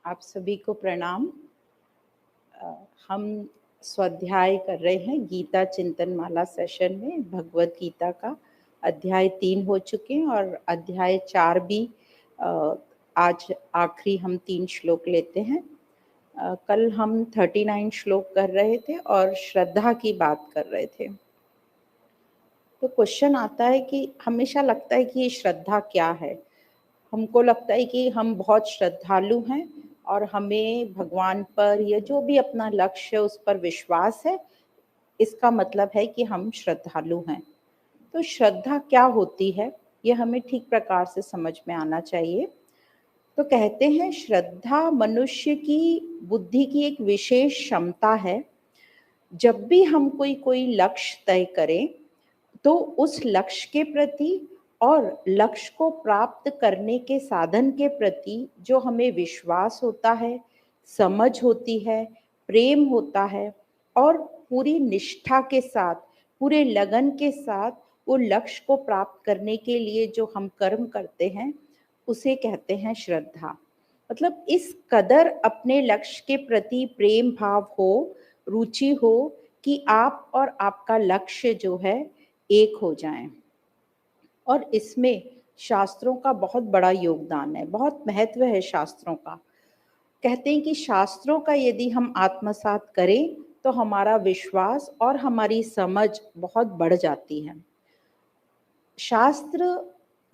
आप सभी को प्रणाम। हम स्वाध्याय कर रहे हैं गीता चिंतन माला सेशन में। भगवत गीता का अध्याय 3 हो चुके हैं और अध्याय 4 भी आज आखिरी हम 3 श्लोक लेते हैं। कल हम 39 श्लोक कर रहे थे और श्रद्धा की बात कर रहे थे। तो क्वेश्चन आता है कि हमेशा लगता है कि ये श्रद्धा क्या है। हमको लगता है कि हम बहुत श्रद्धालु हैं और हमें भगवान पर या जो भी अपना लक्ष्य है उस पर विश्वास है, इसका मतलब है कि हम श्रद्धालु हैं। तो श्रद्धा क्या होती है ये हमें ठीक प्रकार से समझ में आना चाहिए। तो कहते हैं श्रद्धा मनुष्य की बुद्धि की एक विशेष क्षमता है। जब भी हम कोई लक्ष्य तय करें तो उस लक्ष्य के प्रति और लक्ष्य को प्राप्त करने के साधन के प्रति जो हमें विश्वास होता है, समझ होती है, प्रेम होता है और पूरी निष्ठा के साथ, पूरे लगन के साथ वो लक्ष्य को प्राप्त करने के लिए जो हम कर्म करते हैं उसे कहते हैं श्रद्धा। मतलब इस कदर अपने लक्ष्य के प्रति प्रेम भाव हो, रुचि हो कि आप और आपका लक्ष्य जो है एक हो जाएं। और इसमें शास्त्रों का बहुत बड़ा योगदान है, बहुत महत्व है शास्त्रों का। कहते हैं कि शास्त्रों का यदि हम आत्मसात करें तो हमारा विश्वास और हमारी समझ बहुत बढ़ जाती है। शास्त्र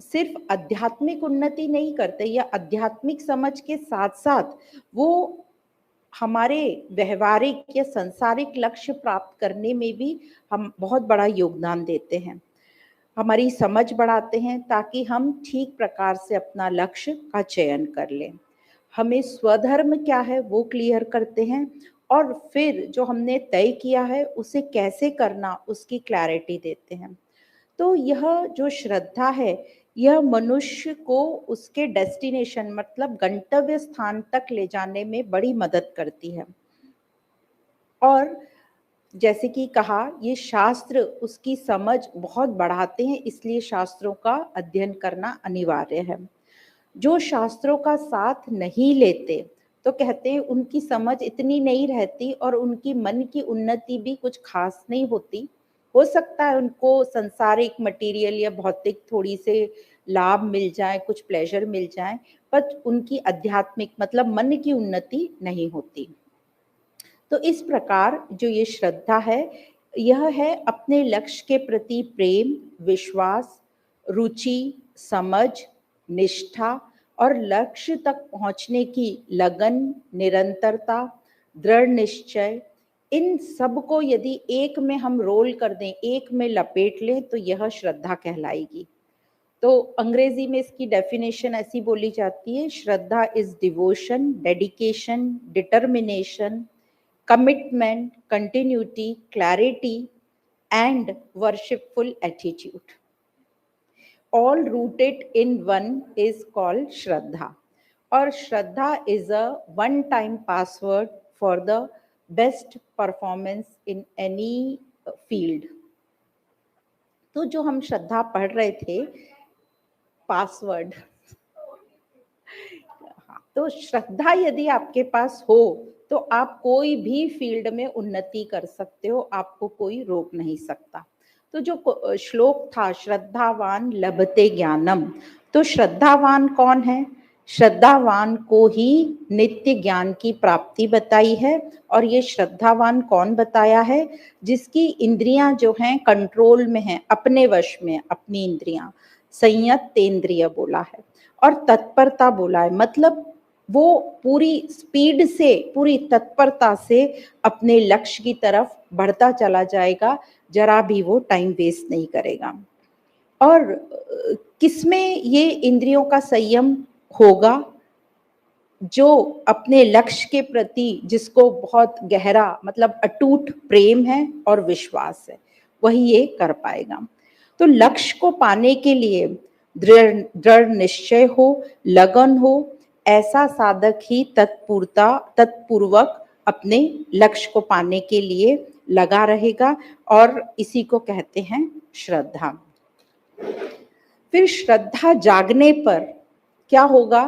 सिर्फ आध्यात्मिक उन्नति नहीं करते या आध्यात्मिक समझ के साथ साथ वो हमारे व्यवहारिक या सांसारिक लक्ष्य प्राप्त करने में भी हम बहुत बड़ा योगदान देते हैं। हमारी समझ बढ़ाते हैं ताकि हम ठीक प्रकार से अपना लक्ष्य का चयन कर लें। हमें स्वधर्म क्या है वो क्लियर करते हैं और फिर जो हमने तय किया है उसे कैसे करना उसकी क्लैरिटी देते हैं। तो यह जो श्रद्धा है यह मनुष्य को उसके डेस्टिनेशन मतलब गंतव्य स्थान तक ले जाने में बड़ी मदद करती है। और जैसे कि कहा ये शास्त्र उसकी समझ बहुत बढ़ाते हैं, इसलिए शास्त्रों का अध्ययन करना अनिवार्य है। जो शास्त्रों का साथ नहीं लेते तो कहते हैं उनकी समझ इतनी नहीं रहती और उनकी मन की उन्नति भी कुछ खास नहीं होती। हो सकता है उनको संसारिक मटेरियल या भौतिक थोड़ी से लाभ मिल जाए, कुछ प्लेजर मिल जाए, पर उनकी आध्यात्मिक मतलब मन की उन्नति नहीं होती। तो इस प्रकार जो ये श्रद्धा है यह है अपने लक्ष्य के प्रति प्रेम, विश्वास, रुचि, समझ, निष्ठा और लक्ष्य तक पहुंचने की लगन, निरंतरता, दृढ़ निश्चय, इन सब को यदि एक में हम रोल कर दें, एक में लपेट लें तो यह श्रद्धा कहलाएगी। तो अंग्रेजी में इसकी डेफिनेशन ऐसी बोली जाती है, श्रद्धा is devotion, dedication, determination, commitment, continuity, clarity, and worshipful attitude. All rooted in one is called Shraddha. और श्रद्धा is a one-time password for the best performance in any field. तो जो हम श्रद्धा पढ़ रहे थे, पासवर्ड, तो श्रद्धा यदि आपके पास हो तो आप कोई भी फील्ड में उन्नति कर सकते हो, आपको कोई रोक नहीं सकता। तो जो श्लोक था श्रद्धावान लभते ज्ञानम, तो श्रद्धावान कौन है? श्रद्धावान को ही नित्य ज्ञान की प्राप्ति बताई है। और ये श्रद्धावान कौन बताया है? जिसकी इंद्रियां जो हैं कंट्रोल में हैं, अपने वश में, अपनी इंद्रियां, संयत तेंद्रिय बोला है और तत्परता बोला है। मतलब वो पूरी स्पीड से, पूरी तत्परता से अपने लक्ष्य की तरफ बढ़ता चला जाएगा, जरा भी वो टाइम वेस्ट नहीं करेगा। और किसमें ये इंद्रियों का संयम होगा? जो अपने लक्ष्य के प्रति जिसको बहुत गहरा मतलब अटूट प्रेम है और विश्वास है, वही ये कर पाएगा। तो लक्ष्य को पाने के लिए दृढ़ निश्चय हो, लगन हो, ऐसा साधक ही तत्पूर्वक अपने लक्ष्य को पाने के लिए लगा रहेगा और इसी को कहते हैं श्रद्धा। फिर श्रद्धा जागने पर क्या होगा?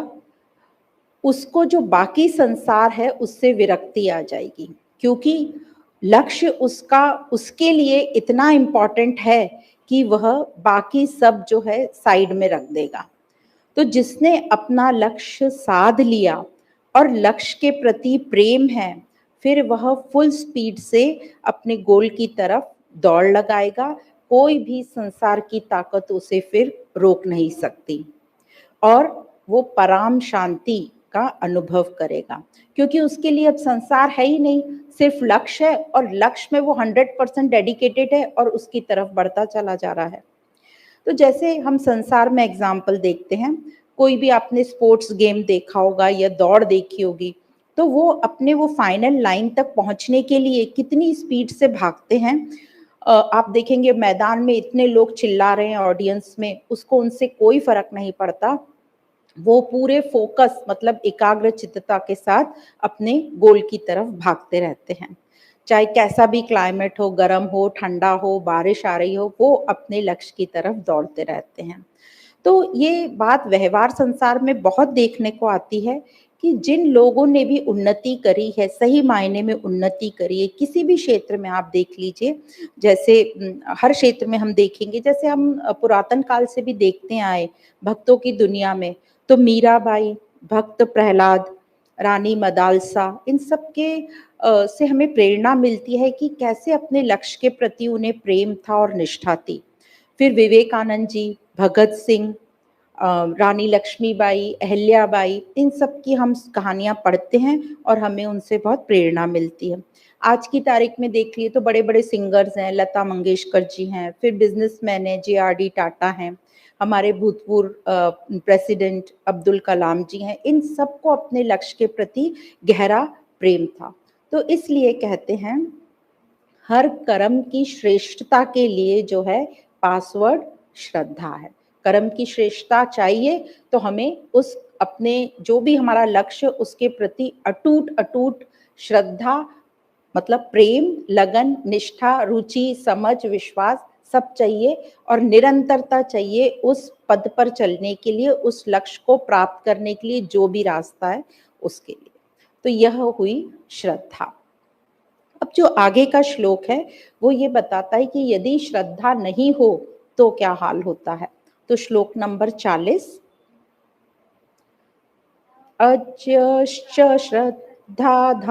उसको जो बाकी संसार है उससे विरक्ति आ जाएगी, क्योंकि लक्ष्य उसका उसके लिए इतना इम्पोर्टेंट है कि वह बाकी सब जो है साइड में रख देगा। तो जिसने अपना लक्ष्य साध लिया और लक्ष्य के प्रति प्रेम है, फिर वह फुल स्पीड से अपने गोल की तरफ दौड़ लगाएगा। कोई भी संसार की ताकत उसे फिर रोक नहीं सकती और वो परम शांति का अनुभव करेगा, क्योंकि उसके लिए अब संसार है ही नहीं, सिर्फ लक्ष्य है और लक्ष्य में वो 100% डेडिकेटेड है और उसकी तरफ बढ़ता चला जा रहा है। तो जैसे हम संसार में एग्जाम्पल देखते हैं, कोई भी आपने स्पोर्ट्स गेम देखा होगा या दौड़ देखी होगी, तो वो अपने वो फाइनल लाइन तक पहुंचने के लिए कितनी स्पीड से भागते हैं। आप देखेंगे मैदान में इतने लोग चिल्ला रहे हैं ऑडियंस में, उसको उनसे कोई फर्क नहीं पड़ता। वो पूरे फोकस मतलब एकाग्र चित्तता के साथ अपने गोल की तरफ भागते रहते हैं। चाहे कैसा भी क्लाइमेट हो, गर्म हो, ठंडा हो, बारिश आ रही हो, वो अपने लक्ष्य की तरफ दौड़ते रहते हैं। तो ये बात व्यवहार संसार में बहुत देखने को आती है कि जिन लोगों ने भी उन्नति करी है, सही मायने में उन्नति करी है, किसी भी क्षेत्र में आप देख लीजिए, जैसे हर क्षेत्र में हम देखेंगे, जैसे हम पुरातन काल से भी देखते आए भक्तों की दुनिया में, तो मीराबाई, भक्त प्रहलाद, रानी मदालसा, इन सब के से हमें प्रेरणा मिलती है कि कैसे अपने लक्ष्य के प्रति उन्हें प्रेम था और निष्ठा थी। फिर विवेकानंद जी, भगत सिंह, रानी लक्ष्मीबाई, अहिल्याबाई, इन सब की हम कहानियां पढ़ते हैं और हमें उनसे बहुत प्रेरणा मिलती है। आज की तारीख में देख लिए तो बड़े बड़े सिंगर्स हैं, लता मंगेशकर जी हैं, फिर बिजनेसमैन हैं, JRD टाटा हैं, हमारे भूतपूर्व प्रेसिडेंट अब्दुल कलाम जी हैं। इन सबको अपने लक्ष्य के प्रति गहरा प्रेम था। तो इसलिए कहते हैं हर कर्म की श्रेष्ठता के लिए जो है पासवर्ड श्रद्धा है। कर्म की श्रेष्ठता चाहिए तो हमें उस अपने जो भी हमारा लक्ष्य उसके प्रति अटूट अटूट श्रद्धा मतलब प्रेम, लगन, निष्ठा, रुचि, समझ, विश्वास सब चाहिए और निरंतरता चाहिए उस पद पर चलने के लिए, उस लक्ष्य को प्राप्त करने के लिए जो भी रास्ता है उसके लिए। तो यह हुई श्रद्धा। अब जो आगे का श्लोक है वो ये बताता है कि यदि श्रद्धा नहीं हो तो क्या हाल होता है। तो श्लोक नंबर 40, अज्यश्च श्रद्धाधानश्च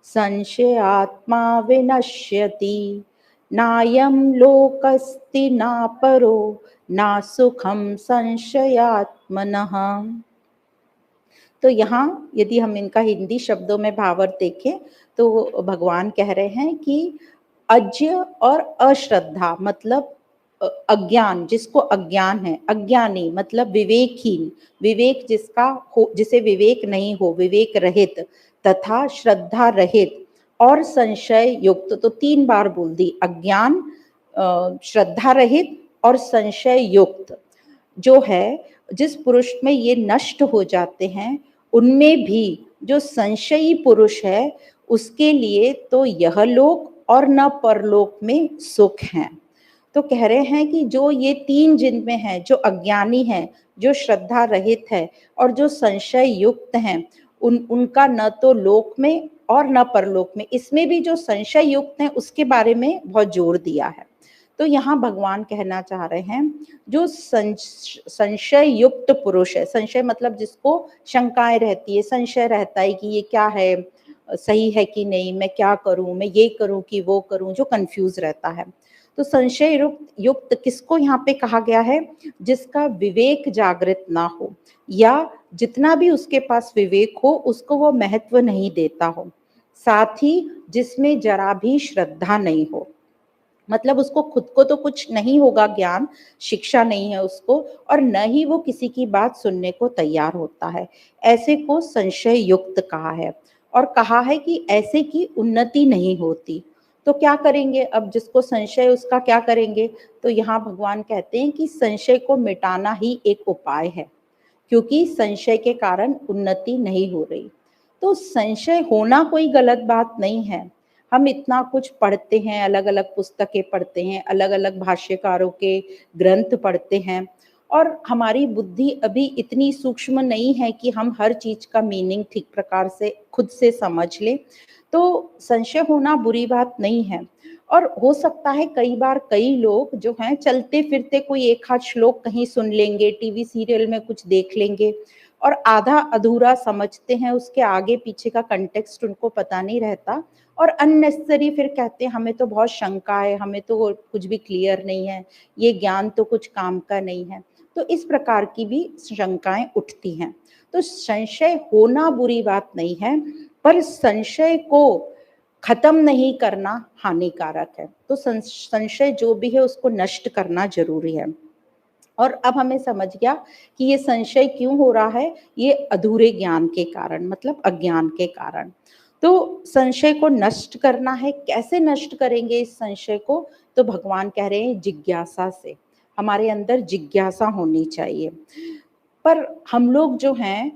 संशयात्मा विनश्यति, नायं लोकस्ति ना परो ना सुखम संशयात्मनः। तो यहाँ यदि हम इनका हिंदी शब्दों में भावार्थ देखें तो भगवान कह रहे हैं कि अज्य और अश्रद्धा मतलब अज्ञान, जिसको अज्ञान है, अज्ञानी मतलब विवेकहीन, विवेक जिसका हो, जिसे विवेक नहीं हो, विवेक रहित, तथा श्रद्धा रहित और संशय युक्त। तो 3 बार बोल दी, अज्ञान, श्रद्धा रहित और संशय युक्त जो है, जिस पुरुष में ये नष्ट हो जाते हैं, उनमें भी जो संशयी पुरुष है उसके लिए तो यह लोक और न परलोक में सुख है। तो कह रहे हैं कि जो ये 3 जिनमें है, जो अज्ञानी है, जो श्रद्धा रहित है और जो संशय युक्त हैं, उनका न तो लोक में और न परलोक में। इसमें भी जो संशय युक्त है उसके बारे में बहुत जोर दिया है। तो यहाँ भगवान कहना चाह रहे हैं जो संशय युक्त पुरुष है, संशय मतलब जिसको शंकाएं रहती है, संशय रहता है कि ये क्या है, सही है कि नहीं, मैं क्या करूं, मैं ये करूं कि वो करूं, जो कंफ्यूज रहता है। तो संशय युक्त किसको यहाँ पे कहा गया है, जिसका विवेक जागृत ना हो, या जितना भी उसके पास विवेक हो उसको वो महत्व नहीं देता हो, साथ ही जिसमें जरा भी श्रद्धा नहीं हो। मतलब उसको खुद को तो कुछ नहीं होगा, ज्ञान शिक्षा नहीं है उसको, और न ही वो किसी की बात सुनने को तैयार होता है, ऐसे को संशय युक्त कहा है। और कहा है कि ऐसे की उन्नति नहीं होती। तो क्या करेंगे अब, जिसको संशय उसका क्या करेंगे। तो यहाँ भगवान कहते हैं कि संशय को मिटाना ही एक उपाय है, क्योंकि संशय के कारण उन्नति नहीं हो रही। तो संशय होना कोई गलत बात नहीं है। हम इतना कुछ पढ़ते हैं, अलग अलग पुस्तकें पढ़ते हैं, अलग अलग भाष्यकारों के ग्रंथ पढ़ते हैं, और हमारी बुद्धि अभी इतनी सूक्ष्म नहीं है कि हम हर चीज का मीनिंग ठीक प्रकार से खुद से समझ ले। तो संशय होना बुरी बात नहीं है। और हो सकता है कई बार कई लोग जो हैं चलते फिरते कोई एक आध श्लोक कहीं सुन लेंगे, टीवी सीरियल में कुछ देख लेंगे और आधा अधूरा समझते हैं, उसके आगे पीछे का कंटेक्स्ट उनको पता नहीं रहता और अननेसेसरी फिर कहते हैं हमें तो बहुत शंका है, हमें तो कुछ भी क्लियर नहीं है, ये ज्ञान तो कुछ काम का नहीं है। तो इस प्रकार की भी शंकाएं उठती हैं। तो संशय होना बुरी बात नहीं है, पर संशय को खत्म नहीं करना हानिकारक है। तो संशय जो भी है उसको नष्ट करना जरूरी है। और अब हमें समझ गया कि ये संशय क्यों हो रहा है, ये अधूरे ज्ञान के कारण, मतलब अज्ञान के कारण। तो संशय को नष्ट करना है, कैसे नष्ट करेंगे इस संशय को? तो भगवान कह रहे हैं जिज्ञासा से। हमारे अंदर जिज्ञासा होनी चाहिए। पर हम लोग जो हैं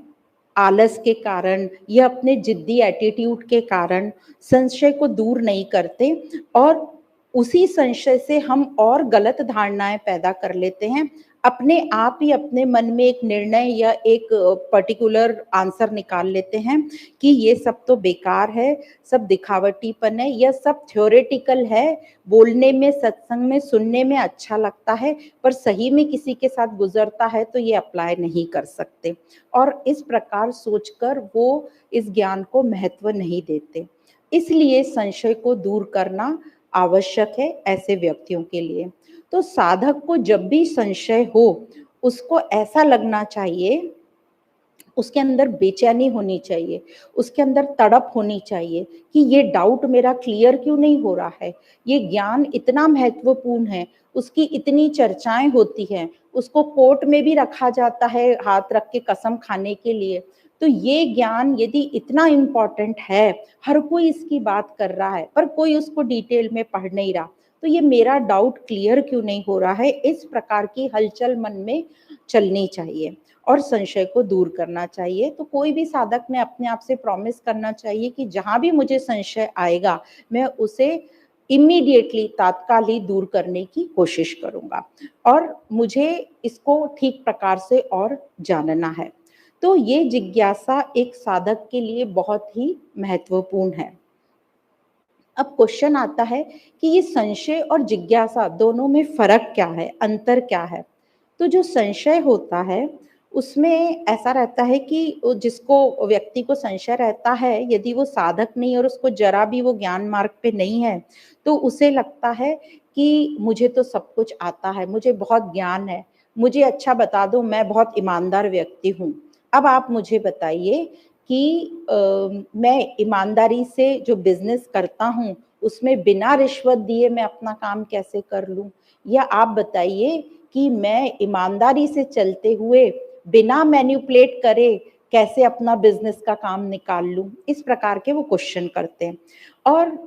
आलस के कारण या अपने जिद्दी एटीट्यूड के कारण संशय को दूर नहीं करते और उसी संशय से हम और गलत धारणाएं पैदा कर लेते हैं। अपने आप ही अपने मन में एक निर्णय या एक पर्टिकुलर आंसर निकाल लेते हैं कि ये सब तो बेकार है, सब दिखावटीपन है, यह सब थ्योरेटिकल है, बोलने में, सत्संग में, सुनने में अच्छा लगता है, पर सही में किसी के साथ गुजरता है तो ये अप्लाई नहीं कर सकते। और इस प्रकार सोचकर वो इस ज्ञान को महत्व नहीं देते। इसलिए संशय को दूर करना आवश्यक है ऐसे व्यक्तियों के लिए। तो साधक को जब भी संशय हो उसको ऐसा लगना चाहिए, उसके अंदर बेचैनी होनी चाहिए, उसके अंदर तड़प होनी चाहिए कि ये डाउट मेरा क्लियर क्यों नहीं हो रहा है, ये ज्ञान इतना महत्वपूर्ण है, उसकी इतनी चर्चाएं होती हैं, उसको कोर्ट में भी रखा जाता है हाथ रख के कसम खाने के लिए। तो ये ज्ञान यदि इतना इम्पोर्टेंट है, हर कोई इसकी बात कर रहा है पर कोई उसको डिटेल में पढ़ नहीं रहा, तो ये मेरा डाउट क्लियर क्यों नहीं हो रहा है, इस प्रकार की हलचल मन में चलनी चाहिए और संशय को दूर करना चाहिए। तो कोई भी साधक ने अपने आप से प्रॉमिस करना चाहिए कि जहां भी मुझे संशय आएगा मैं उसे इमीडिएटली तात्काल ही दूर करने की कोशिश करूंगा और मुझे इसको ठीक प्रकार से और जानना है। तो ये जिज्ञासा एक साधक के लिए बहुत ही महत्वपूर्ण है। अब क्वेश्चन आता है कि ये संशय और जिज्ञासा दोनों में फर्क क्या है, अंतर क्या है? तो जो संशय होता है उसमें ऐसा रहता है कि जिसको व्यक्ति को संशय रहता है, यदि वो साधक नहीं और उसको जरा भी वो ज्ञान मार्ग पे नहीं है, तो उसे लगता है कि मुझे तो सब कुछ आता है, मुझे बहुत ज्ञान है, मुझे अच्छा बता दो, मैं बहुत ईमानदार व्यक्ति हूँ। अब आप मुझे बताइए कि मैं ईमानदारी से जो बिजनेस करता हूँ उसमें बिना रिश्वत दिए मैं अपना काम कैसे कर लूं? या आप बताइए कि मैं ईमानदारी से चलते हुए बिना मैन्युपुलेट करे कैसे अपना बिजनेस का काम निकाल लूं? इस प्रकार के वो क्वेश्चन करते हैं और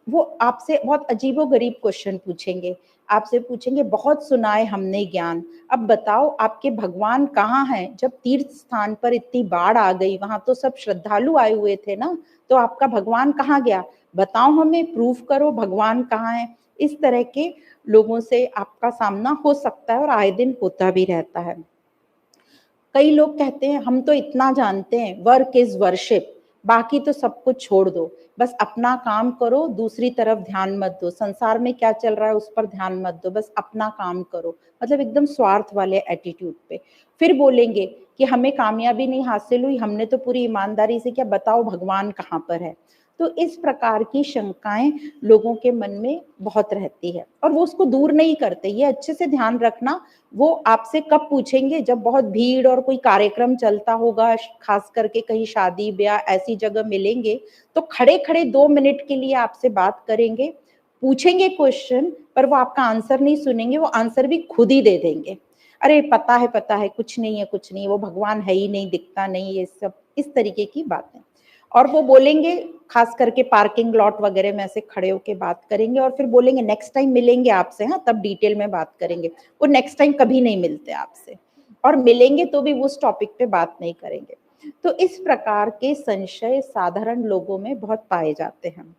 वो आपसे बहुत अजीबोगरीब क्वेश्चन पूछेंगे। आपसे पूछेंगे बहुत सुना है हमने ज्ञान, अब बताओ आपके भगवान कहाँ हैं? जब तीर्थ स्थान पर इतनी बाढ़ आ गई, वहां तो सब श्रद्धालु आए हुए थे ना, तो आपका भगवान कहाँ गया? बताओ हमें, प्रूफ करो भगवान कहाँ है। इस तरह के लोगों से आपका सामना हो सकता है और आए दिन होता भी रहता है। कई लोग कहते हैं हम तो इतना जानते हैं, वर्क इज वर्शिप, बाकी तो सब कुछ छोड़ दो, बस अपना काम करो, दूसरी तरफ ध्यान मत दो, संसार में क्या चल रहा है उस पर ध्यान मत दो, बस अपना काम करो, मतलब एकदम स्वार्थ वाले एटीट्यूड पे। फिर बोलेंगे कि हमें कामयाबी नहीं हासिल हुई, हमने तो पूरी ईमानदारी से किया, बताओ भगवान कहाँ पर है? तो इस प्रकार की शंकाएं लोगों के मन में बहुत रहती है और वो उसको दूर नहीं करते। ये अच्छे से ध्यान रखना, वो आपसे कब पूछेंगे? जब बहुत भीड़ और कोई कार्यक्रम चलता होगा, खास करके कहीं शादी ब्याह ऐसी जगह मिलेंगे, तो खड़े खड़े 2 मिनट के लिए आपसे बात करेंगे, पूछेंगे क्वेश्चन, पर वो आपका आंसर नहीं सुनेंगे, वो आंसर भी खुद ही दे देंगे। अरे पता है, कुछ नहीं है, कुछ नहीं है, वो भगवान है ही नहीं, दिखता नहीं, ये सब इस तरीके की बातें। और वो बोलेंगे, खास करके पार्किंग लॉट वगैरह में ऐसे खड़े होके बात करेंगे और फिर बोलेंगे नेक्स्ट टाइम मिलेंगे आपसे, हाँ तब डिटेल में बात करेंगे। वो नेक्स्ट टाइम कभी नहीं मिलते आपसे, और मिलेंगे तो भी उस टॉपिक पे बात नहीं करेंगे। तो इस प्रकार के संशय साधारण लोगों में बहुत पाए जाते हैं।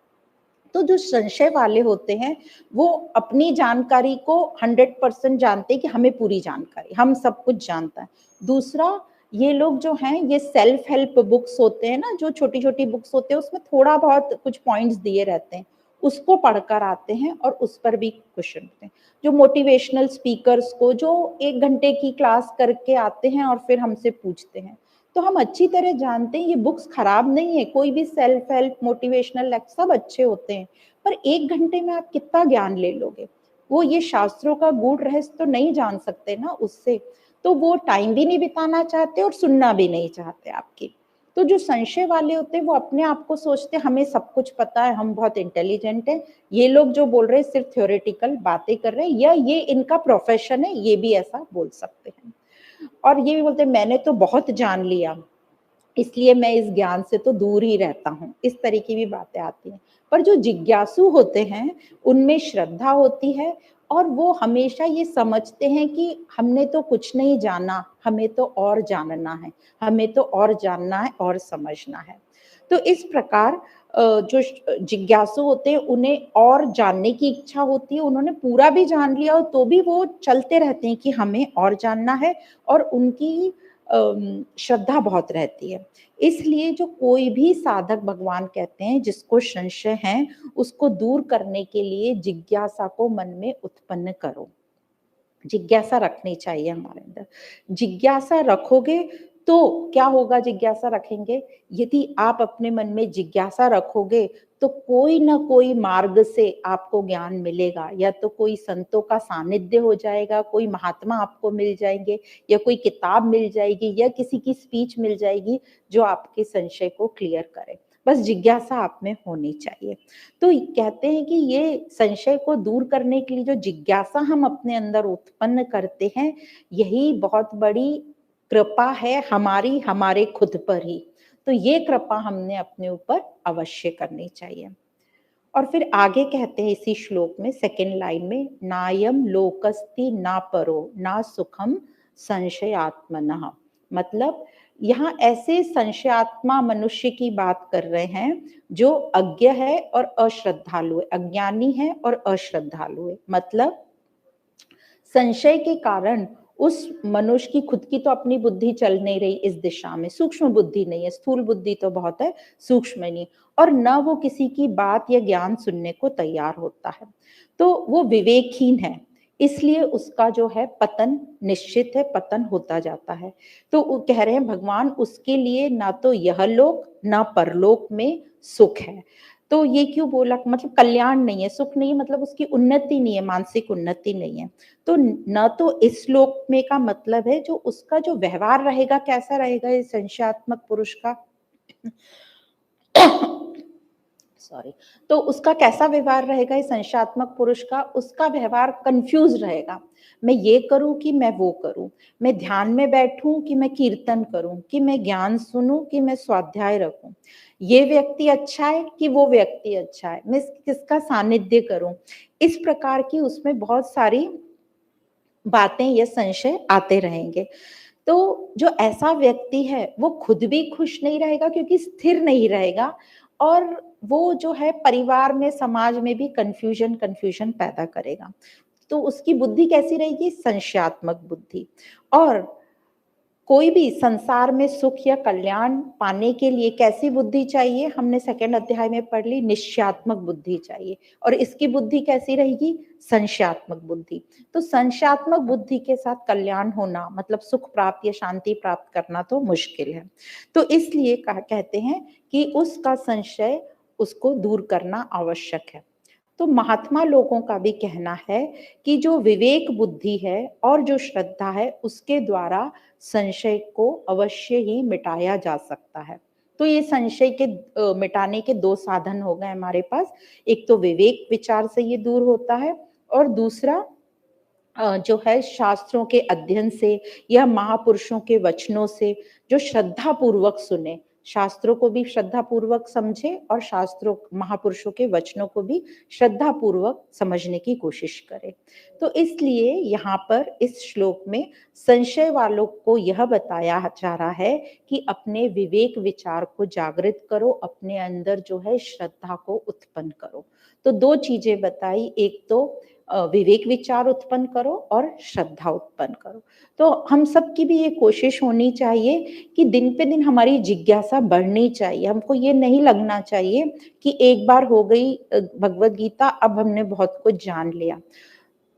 तो जो संशय वाले होते हैं वो अपनी जानकारी को 100% जानते हैं कि हमें पूरी जानकारी, हम सब कुछ जानता है। दूसरा, ये लोग जो हैं ये सेल्फ हेल्प बुक्स होते हैं ना, जो छोटी छोटी बुक्स होते हैं उसमें थोड़ा बहुत कुछ पॉइंट्स दिए रहते हैं, उसको पढ़कर आते हैं और उस पर भी क्वेश्चन होते हैं। जो मोटिवेशनल स्पीकर्स को जो 1 घंटे की क्लास करके आते हैं और फिर हमसे पूछते हैं, तो हम अच्छी तरह जानते हैं ये बुक्स खराब नहीं है, कोई भी सेल्फ हेल्प मोटिवेशनल सब अच्छे होते हैं, पर 1 घंटे में आप कितना ज्ञान ले लोगे? वो ये शास्त्रों का गूढ़ रहस्य तो नहीं जान सकते ना उससे, तो वो टाइम भी नहीं बिताना चाहते और सुनना भी नहीं चाहते आपकी। तो जो संशय वाले होते हैं वो अपने आप को सोचते हैं हमें सब कुछ पता है, हम बहुत इंटेलिजेंट हैं, ये लोग जो बोल रहे हैं सिर्फ थ्योरेटिकल बातें कर रहे हैं या ये इनका प्रोफेशन है, ये भी ऐसा बोल सकते हैं। और ये भी बोलते हैं मैंने तो बहुत जान लिया, इसलिए मैं इस ज्ञान से तो दूर ही रहता हूँ, इस तरह की भी बातें आती हैं। पर जो जिज्ञासु होते हैं उनमें श्रद्धा होती है और वो हमेशा ये समझते हैं कि हमने तो कुछ नहीं जाना, हमें तो और जानना है, हमें तो और जानना है और समझना है। तो इस प्रकार जो जिज्ञासु होते हैं उन्हें और जानने की इच्छा होती है, उन्होंने पूरा भी जान लिया हो तो भी वो चलते रहते हैं कि हमें और जानना है, और उनकी श्रद्धा बहुत रहती है। इसलिए जो कोई भी साधक, भगवान कहते हैं जिसको संशय है उसको दूर करने के लिए जिज्ञासा को मन में उत्पन्न करो। जिज्ञासा रखनी चाहिए हमारे अंदर। जिज्ञासा रखोगे तो क्या होगा? जिज्ञासा रखेंगे, यदि आप अपने मन में जिज्ञासा रखोगे तो कोई ना कोई मार्ग से आपको ज्ञान मिलेगा, या तो कोई संतों का सानिध्य हो जाएगा, कोई महात्मा आपको मिल जाएंगे, या कोई किताब मिल जाएगी, या किसी की स्पीच मिल जाएगी जो आपके संशय को क्लियर करे। बस जिज्ञासा आप में होनी चाहिए। तो कहते हैं कि ये संशय को दूर करने के लिए जो जिज्ञासा हम अपने अंदर उत्पन्न करते हैं, यही बहुत बड़ी कृपा है हमारी, हमारे खुद पर ही। तो ये कृपा हमने अपने ऊपर अवश्य करनी चाहिए। और फिर आगे कहते हैं इसी श्लोक में सेकंड लाइन में, नायम लोकस्ति ना परो ना सुखम संशयात्मनः। मतलब यहाँ ऐसे संशयात्मा मनुष्य की बात कर रहे हैं जो अज्ञ है और अश्रद्धालु है, अज्ञानी है और अश्रद्धालु है। मतलब संशय के कारण उस मनुष्य की खुद की तो अपनी बुद्धि चल नहीं रही इस दिशा में, सूक्ष्म बुद्धि नहीं है, स्थूल बुद्धि तो बहुत है, सूक्ष्म नहीं, और न वो किसी की बात या ज्ञान सुनने को तैयार होता है, तो वो विवेकहीन है, इसलिए उसका जो है पतन निश्चित है, पतन होता जाता है। तो वो कह रहे हैं भगवान उसके लिए ना तो यह लोक ना परलोक में सुख है। तो ये क्यों बोला? मतलब कल्याण नहीं है, सुख नहीं है, मतलब उसकी उन्नति नहीं है, मानसिक उन्नति नहीं है। तो न तो इस श्लोक में का मतलब है जो उसका जो व्यवहार रहेगा कैसा रहेगा इस संशयात्मक पुरुष का सॉरी, तो उसका कैसा व्यवहार रहेगा इस संशयात्मक पुरुष का? उसका व्यवहार कंफ्यूज रहेगा, मैं ये करूं कि मैं वो करूं, मैं ध्यान में बैठूं कि मैं कीर्तन करूं, कि मैं ज्ञान सुनूं कि मैं स्वाध्याय रखूं, ये व्यक्ति अच्छा है कि वो व्यक्ति अच्छा है, मैं किसका सानिध्य करूं। इस प्रकार की उसमें बहुत सारी बातें या संशय आते रहेंगे। तो जो ऐसा व्यक्ति है वो खुद भी खुश नहीं रहेगा क्योंकि स्थिर नहीं रहेगा, और वो जो है परिवार में, समाज में भी कंफ्यूजन पैदा करेगा। तो उसकी बुद्धि कैसी रहेगी? संशयात्मक बुद्धि। और कोई भी संसार में सुख या कल्याण पाने के लिए कैसी बुद्धि चाहिए? हमने सेकंड अध्याय में पढ़ ली, निश्चयात्मक बुद्धि चाहिए, और इसकी बुद्धि कैसी रहेगी? संशयात्मक बुद्धि। तो संशयात्मक बुद्धि के साथ कल्याण होना मतलब सुख प्राप्त या शांति प्राप्त करना तो मुश्किल है। तो इसलिए कहते हैं कि उसका संशय उसको दूर करना आवश्यक है। तो महात्मा लोगों का भी कहना है कि जो विवेक बुद्धि है और जो श्रद्धा है उसके द्वारा संशय को अवश्य ही मिटाया जा सकता है। तो ये संशय के मिटाने के 2 साधन हो गए हमारे पास। एक तो विवेक विचार से ये दूर होता है, और दूसरा जो है शास्त्रों के अध्ययन से या महापुरुषों के वचनों से जो श्रद्धा पूर्वक सुने, शास्त्रों को भी श्रद्धा पूर्वक समझे और शास्त्रों महापुरुषों के वचनों को भी श्रद्धा पूर्वक समझने की कोशिश करें। तो इसलिए यहाँ पर इस श्लोक में संशय वालों को यह बताया जा रहा है कि अपने विवेक विचार को जागृत करो, अपने अंदर जो है श्रद्धा को उत्पन्न करो। तो दो चीजें बताई, एक तो विवेक विचार उत्पन्न करो और श्रद्धा उत्पन्न करो। तो हम सबकी भी ये कोशिश होनी चाहिए कि दिन पे दिन हमारी जिज्ञासा बढ़नी चाहिए। हमको ये नहीं लगना चाहिए कि एक बार हो गई भगवत गीता, अब हमने बहुत कुछ जान लिया।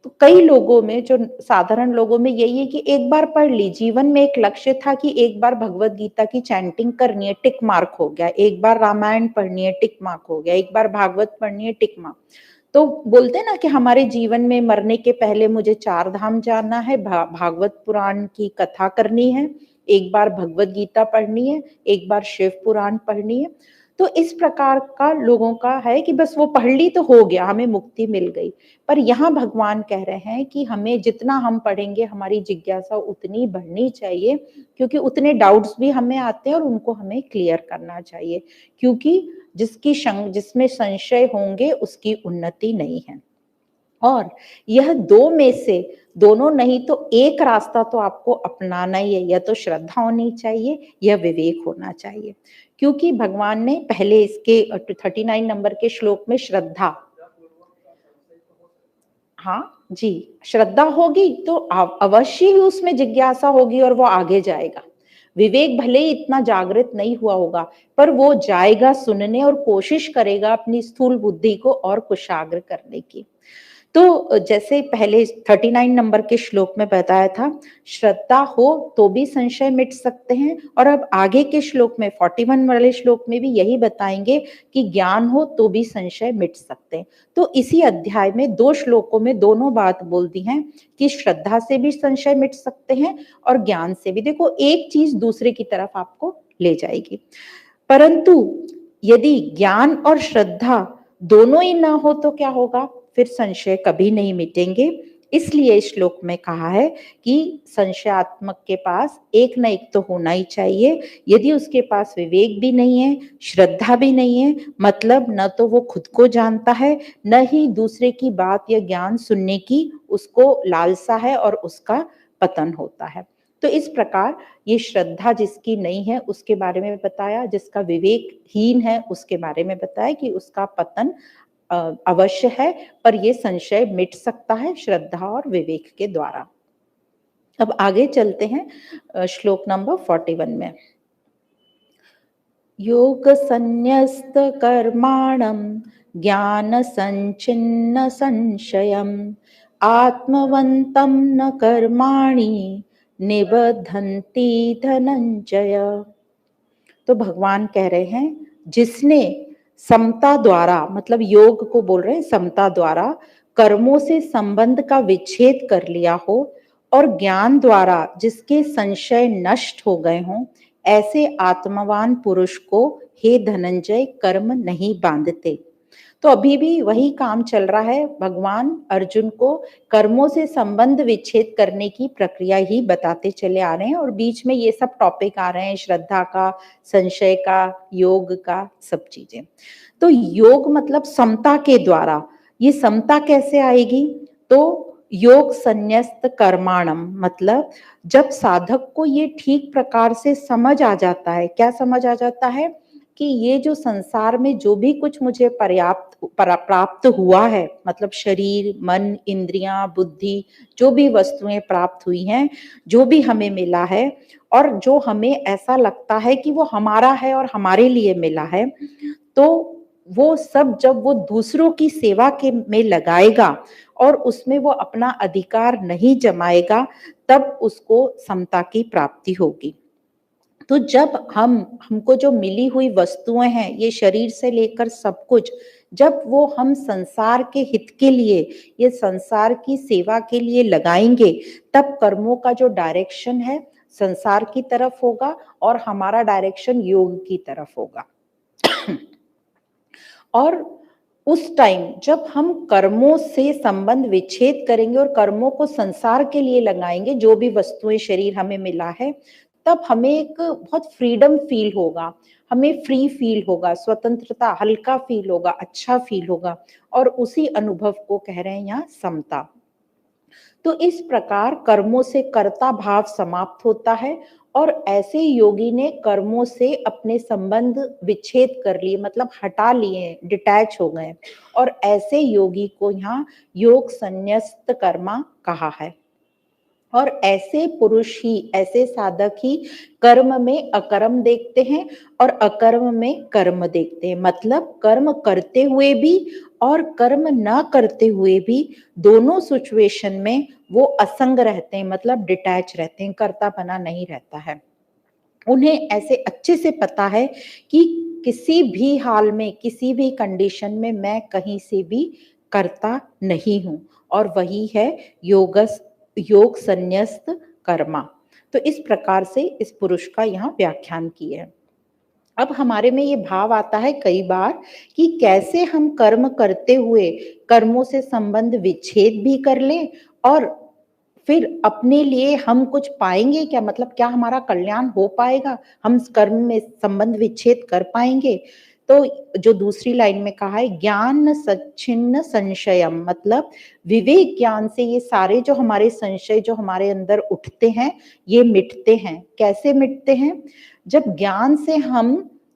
तो कई लोगों में, जो साधारण लोगों में यही है कि एक बार पढ़ ली, जीवन में एक लक्ष्य था कि एक बार भगवत गीता की चैंटिंग करनी है, टिक मार्क हो गया, एक बार रामायण पढ़नी है, टिक मार्क हो गया, एक बार भागवत पढ़नी है, टिक मार्क। तो बोलते ना कि हमारे जीवन में मरने के पहले मुझे 4 धाम जाना है, भागवत पुराण की कथा करनी है, एक बार भगवत गीता पढ़नी है, एक बार शिव पुराण पढ़नी है। तो इस प्रकार का लोगों का है कि बस वो पढ़ ली तो हो गया, हमें मुक्ति मिल गई। पर यहाँ भगवान कह रहे हैं कि हमें जितना हम पढ़ेंगे हमारी जिज्ञासा उतनी बढ़नी चाहिए, क्योंकि उतने डाउट्स भी हमें आते हैं और उनको हमें क्लियर करना चाहिए, क्योंकि जिसमें संशय होंगे उसकी उन्नति नहीं है। और यह दो में से दोनों नहीं तो एक रास्ता तो आपको अपनाना ही है, या तो श्रद्धा होनी चाहिए या विवेक होना चाहिए। क्योंकि भगवान ने पहले इसके 39 नंबर के श्लोक में श्रद्धा, हाँ जी, श्रद्धा होगी तो अवश्य ही उसमें जिज्ञासा होगी और वो आगे जाएगा। विवेक भले ही इतना जागृत नहीं हुआ होगा, पर वो जाएगा सुनने और कोशिश करेगा अपनी स्थूल बुद्धि को और कुशाग्र करने की। तो जैसे पहले 39 नंबर के श्लोक में बताया था, श्रद्धा हो तो भी संशय मिट सकते हैं, और अब आगे के श्लोक में 41 वाले श्लोक में भी यही बताएंगे कि ज्ञान हो तो भी संशय मिट सकते हैं। तो इसी अध्याय में 2 श्लोकों में दोनों बात बोल दी हैं कि श्रद्धा से भी संशय मिट सकते हैं और ज्ञान से भी। देखो, एक चीज दूसरे की तरफ आपको ले जाएगी, परंतु यदि ज्ञान और श्रद्धा दोनों ही ना हो तो क्या होगा, फिर संशय कभी नहीं मिटेंगे। इसलिए इस श्लोक में कहा है कि संशयात्मक के पास एक न एक तो होना ही चाहिए। यदि उसके पास विवेक भी नहीं है, श्रद्धा भी नहीं है, मतलब न तो वो खुद को जानता है, न ही दूसरे की बात या ज्ञान सुनने की उसको लालसा है, और उसका पतन होता है। तो इस प्रकार ये श्रद्धा जिसकी नहीं है उसके बारे में बताया, जिसका विवेकहीन है उसके बारे में बताया कि उसका पतन अवश्य है, पर ये संशय मिट सकता है श्रद्धा और विवेक के द्वारा। अब आगे चलते हैं श्लोक नंबर 41 में। योग संन्यस्त कर्माणं ज्ञान संचिन्न संशयम् आत्मवन्तं न कर्माणि निबधन्ति धनंजय। तो भगवान कह रहे हैं, जिसने समता द्वारा, मतलब योग को बोल रहे हैं, समता द्वारा कर्मों से संबंध का विच्छेद कर लिया हो और ज्ञान द्वारा जिसके संशय नष्ट हो गए हों, ऐसे आत्मवान पुरुष को हे धनंजय कर्म नहीं बांधते। तो अभी भी वही काम चल रहा है, भगवान अर्जुन को कर्मों से संबंध विच्छेद करने की प्रक्रिया ही बताते चले आ रहे हैं, और बीच में ये सब टॉपिक आ रहे हैं, श्रद्धा का, संशय का, योग का, सब चीजें। तो योग मतलब समता के द्वारा। ये समता कैसे आएगी, तो योग संन्यस्त कर्माणम, मतलब जब साधक को ये ठीक प्रकार से समझ आ जाता है, क्या समझ आ जाता है कि ये जो संसार में जो भी कुछ मुझे प्राप्त हुआ है, मतलब शरीर, मन, इंद्रियां, बुद्धि, जो भी वस्तुएं प्राप्त हुई हैं, जो भी हमें मिला है, और जो हमें ऐसा लगता है कि वो हमारा है और हमारे लिए मिला है, तो वो सब जब वो दूसरों की सेवा के में लगाएगा और उसमें वो अपना अधिकार नहीं जमाएगा, तब उसको समता की प्राप्ति होगी। तो जब हमको जो मिली हुई वस्तुएं हैं, ये शरीर से लेकर सब कुछ, जब वो हम संसार के हित के लिए, ये संसार की सेवा के लिए लगाएंगे, तब कर्मों का जो डायरेक्शन है संसार की तरफ होगा और हमारा डायरेक्शन योग की तरफ होगा। और उस टाइम जब हम कर्मों से संबंध विच्छेद करेंगे और कर्मों को संसार के लिए लगाएंगे, जो भी वस्तुएं शरीर हमें मिला है, तब हमें एक बहुत फ्रीडम फील होगा, हमें फ्री फील होगा, स्वतंत्रता, हल्का फील होगा, अच्छा फील होगा, और उसी अनुभव को कह रहे हैं यहाँ समता। तो इस प्रकार कर्मों से कर्ता भाव समाप्त होता है, और ऐसे योगी ने कर्मों से अपने संबंध विच्छेद कर लिए, मतलब हटा लिए, डिटैच हो गए, और ऐसे योगी को यहाँ योग संन्यस्त कर्मा कहा है। और ऐसे पुरुष ही, ऐसे साधक ही कर्म में अकर्म देखते हैं और अकर्म में कर्म देखते हैं, मतलब कर्म करते हुए भी और कर्म ना करते हुए भी दोनों सिचुएशन में वो असंग रहते हैं, मतलब डिटैच रहते हैं, कर्तापना नहीं रहता है। उन्हें ऐसे अच्छे से पता है कि किसी भी हाल में, किसी भी कंडीशन में मैं कहीं से भी करता नहीं हूं, और वही है योग संन्यस्त कर्मा। तो इस प्रकार से इस पुरुष का यहाँ व्याख्यान किया है। अब हमारे में ये भाव आता है कई बार कि कैसे हम कर्म करते हुए कर्मों से संबंध विच्छेद भी कर लें, और फिर अपने लिए हम कुछ पाएंगे क्या, मतलब क्या हमारा कल्याण हो पाएगा, हम कर्म में संबंध विच्छेद कर पाएंगे। तो जो दूसरी लाइन में कहा है, ज्ञान सच्छिन्न संशयम, मतलब विवेक ज्ञान से ये सारे जो हमारे संशय जो हमारे अंदर उठते हैं, ये मिटते हैं। कैसे मिटते हैं? जब ज्ञान से हम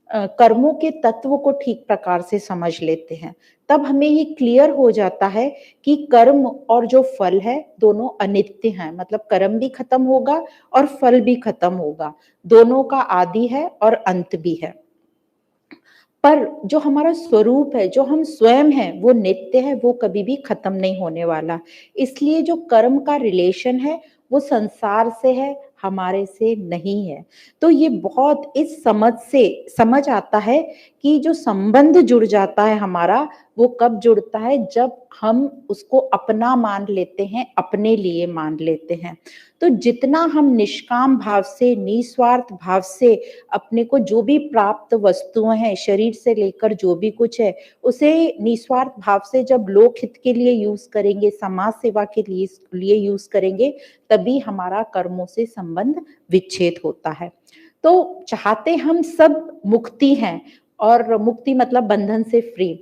कर्मों के तत्व को ठीक प्रकार से समझ लेते हैं, तब हमें ये क्लियर हो जाता है कि कर्म और जो फल है दोनों अनित्य हैं, मतलब कर्म भी खत्म होगा और फल भी खत्म होगा, दोनों का आदि है और अंत भी है। पर जो हमारा स्वरूप है, जो हम स्वयं हैं, वो नित्य है, वो कभी भी खत्म नहीं होने वाला। इसलिए जो कर्म का रिलेशन है वो संसार से है, हमारे से नहीं है। तो ये बहुत इस समझ से समझ आता है कि जो संबंध जुड़ जाता है हमारा, वो कब जुड़ता है, जब हम उसको अपना मान लेते हैं, अपने लिए मान लेते हैं। तो जितना हम निष्काम भाव से, निस्वार्थ भाव से अपने को जो भी प्राप्त वस्तुएं हैं, शरीर से लेकर जो भी कुछ है, उसे निस्वार्थ भाव से जब लोक हित के लिए यूज करेंगे, समाज सेवा के लिए यूज करेंगे, तभी हमारा कर्मों से संबंध विच्छेद होता है। तो चाहते हम सब मुक्ति हैं, और मुक्ति मतलब बंधन से फ्री।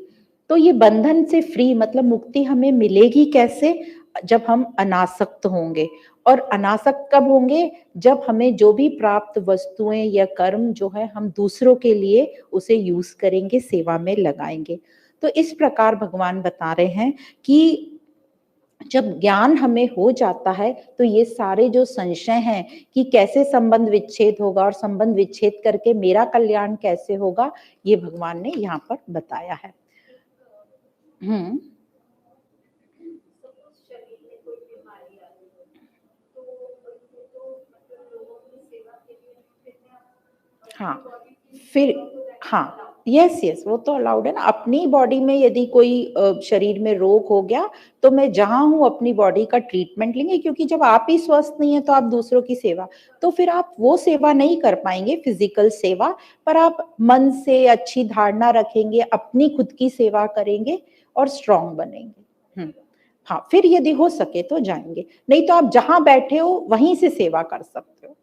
तो ये बंधन से फ्री मतलब मुक्ति हमें मिलेगी कैसे? जब हम अनासक्त होंगे। और अनासक्त कब होंगे? जब हमें जो भी प्राप्त वस्तुएं या कर्म जो है, हम दूसरों के लिए उसे यूज करेंगे, सेवा में लगाएंगे। तो इस प्रकार भगवान बता रहे हैं कि जब ज्ञान हमें हो जाता है, तो ये सारे जो संशय हैं कि कैसे संबंध विच्छेद होगा और संबंध विच्छेद करके मेरा कल्याण कैसे होगा, ये भगवान ने यहाँ पर बताया है। हम्म। हाँ, फिर हाँ, यस यस, वो तो अलाउड है ना। अपनी बॉडी में यदि कोई शरीर में रोग हो गया, तो मैं जहां हूं अपनी बॉडी का ट्रीटमेंट लेंगे, क्योंकि जब आप ही स्वस्थ नहीं है तो आप दूसरों की सेवा, तो फिर आप वो सेवा नहीं कर पाएंगे, फिजिकल सेवा। पर आप मन से अच्छी धारणा रखेंगे, अपनी खुद की सेवा करेंगे और स्ट्रांग बनेंगे। हाँ, फिर यदि हो सके तो जाएंगे, नहीं तो आप जहां बैठे हो वहीं से सेवा कर सकते हो।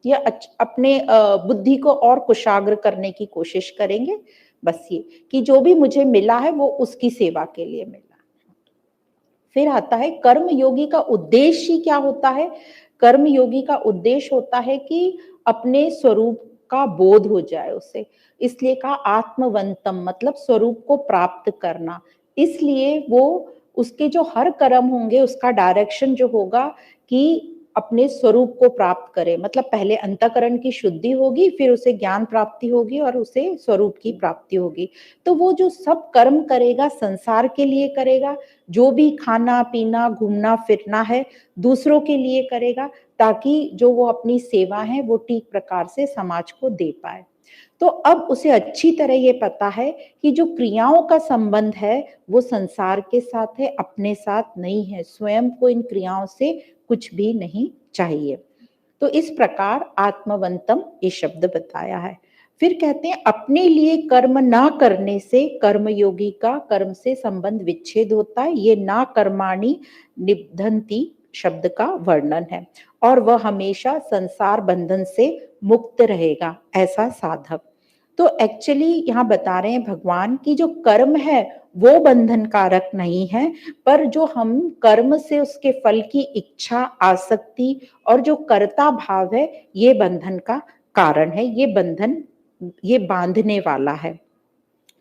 या अपने बुद्धि को और कुशाग्र करने की कोशिश करेंगे। बस ये कि जो भी मुझे मिला है वो उसकी सेवा के लिए मिला। फिर आता है कर्म योगी का उद्देश्य ही क्या होता है? कर्म योगी का उद्देश्य होता है कि अपने स्वरूप का बोध हो जाए उसे। इसलिए कहा आत्मवंतम, मतलब स्वरूप को प्राप्त करना। इसलिए वो उसके जो हर कर्म होंगे उसका डायरेक्शन जो होगा कि अपने स्वरूप को प्राप्त करे, मतलब पहले अंतःकरण की शुद्धि होगी, फिर उसे ज्ञान प्राप्ति होगी और उसे स्वरूप की प्राप्ति होगी। तो वो जो सब कर्म करेगा संसार के लिए करेगा, जो भी खाना पीना घूमना फिरना है दूसरों के लिए करेगा, ताकि जो वो अपनी सेवा है वो ठीक प्रकार से समाज को दे पाए। तो अब उसे अच्छी तरह ये पता है कि जो क्रियाओं का संबंध है वो संसार के साथ है, अपने साथ नहीं है। स्वयं को इन क्रियाओं से कुछ भी नहीं चाहिए। तो इस प्रकार आत्मवंतम ये शब्द बताया है। फिर कहते हैं अपने लिए कर्म ना करने से कर्मयोगी का कर्म से संबंध विच्छेद होता है। ये ना कर्माणि निबधंती शब्द का वर्णन है और वह हमेशा संसार बंधन से मुक्त रहेगा, ऐसा साधक। तो एक्चुअली यहाँ बता रहे हैं भगवान की जो कर्म है वो बंधन कारक नहीं है, पर जो हम कर्म से उसके फल की इच्छा, आसक्ति और जो कर्ता भाव है, ये बंधन का कारण है, ये बंधन, ये बांधने वाला है।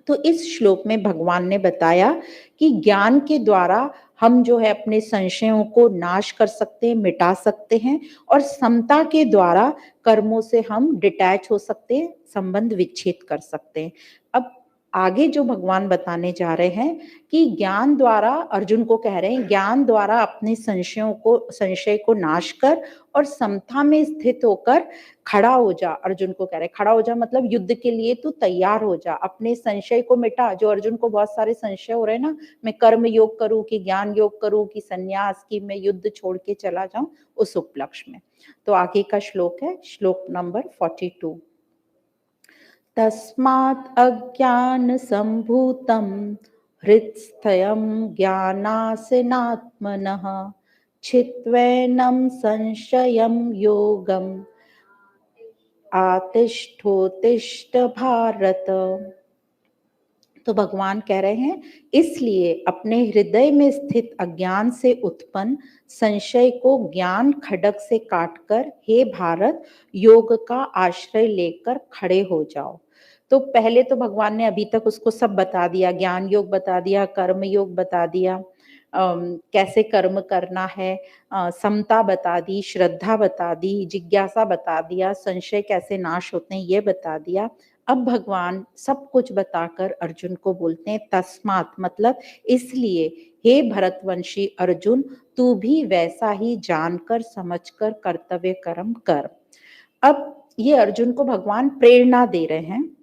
तो इस श्लोक में भगवान ने बताया कि ज्ञान के द्वारा हम जो है अपने संशयों को नाश कर सकते हैं, मिटा सकते हैं, और समता के द्वारा कर्मों से हम डिटैच हो सकते हैं, संबंध विच्छेद कर सकते हैं। अब आगे जो भगवान बताने जा रहे हैं कि ज्ञान द्वारा, अर्जुन को कह रहे हैं, ज्ञान द्वारा अपने संशय को नाश कर और समता में स्थित होकर खड़ा हो जा। अर्जुन को कह रहे खड़ा हो जा मतलब युद्ध के लिए तू तैयार हो जा, अपने संशय को मिटा। जो अर्जुन को बहुत सारे संशय हो रहे हैं ना, मैं कर्म योग करूं कि ज्ञान योग करूं कि संन्यास, की मैं युद्ध छोड़ के चला जाऊं, उस उपलक्ष्य में। तो आगे का श्लोक है श्लोक नंबर 42। तस्मात् अज्ञान संभूतम हृत्स्थयं ज्ञानासिनात्मनः छित्त्वैनं संशयं योगम् आतिष्ठोत्तिष्ठ भारत। तो भगवान कह रहे हैं, इसलिए अपने हृदय में स्थित अज्ञान से उत्पन्न संशय को ज्ञान खड्ग से काटकर, हे भारत, योग का आश्रय लेकर खड़े हो जाओ। तो पहले तो भगवान ने अभी तक उसको सब बता दिया, ज्ञान योग बता दिया, कर्म योग बता दिया, कैसे कर्म करना है, समता बता दी, श्रद्धा बता दी, जिज्ञासा बता दिया, संशय कैसे नाश होते हैं ये बता दिया। अब भगवान सब कुछ बताकर अर्जुन को बोलते हैं तस्मात् मतलब इसलिए, हे भरतवंशी अर्जुन, तू भी वैसा ही जानकर समझकर कर्तव्य कर्म कर। अब ये अर्जुन को भगवान प्रेरणा दे रहे हैं,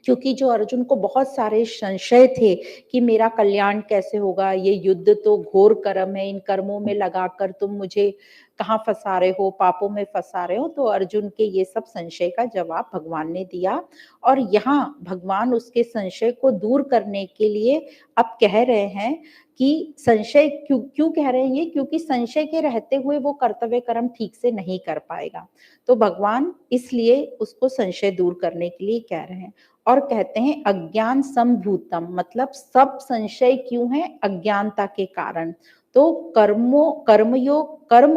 क्योंकि जो अर्जुन को बहुत सारे संशय थे कि मेरा कल्याण कैसे होगा, ये युद्ध तो घोर कर्म है, इन कर्मों में लगाकर तुम मुझे कहाँ फंसा रहे हो, पापों में फंसा रहे हो। तो अर्जुन के ये सब संशय का जवाब भगवान ने दिया, और यहाँ भगवान उसके संशय को दूर करने के लिए अब कह रहे हैं कि संशय क्यों क्यों कह रहे हैं ये, क्योंकि संशय के रहते हुए वो कर्तव्य कर्म ठीक से नहीं कर पाएगा। तो भगवान इसलिए उसको संशय दूर करने के लिए कह रहे हैं, और कहते हैं अज्ञान संभूतम मतलब सब संशय क्यों है, अज्ञानता के कारण। तो कर्म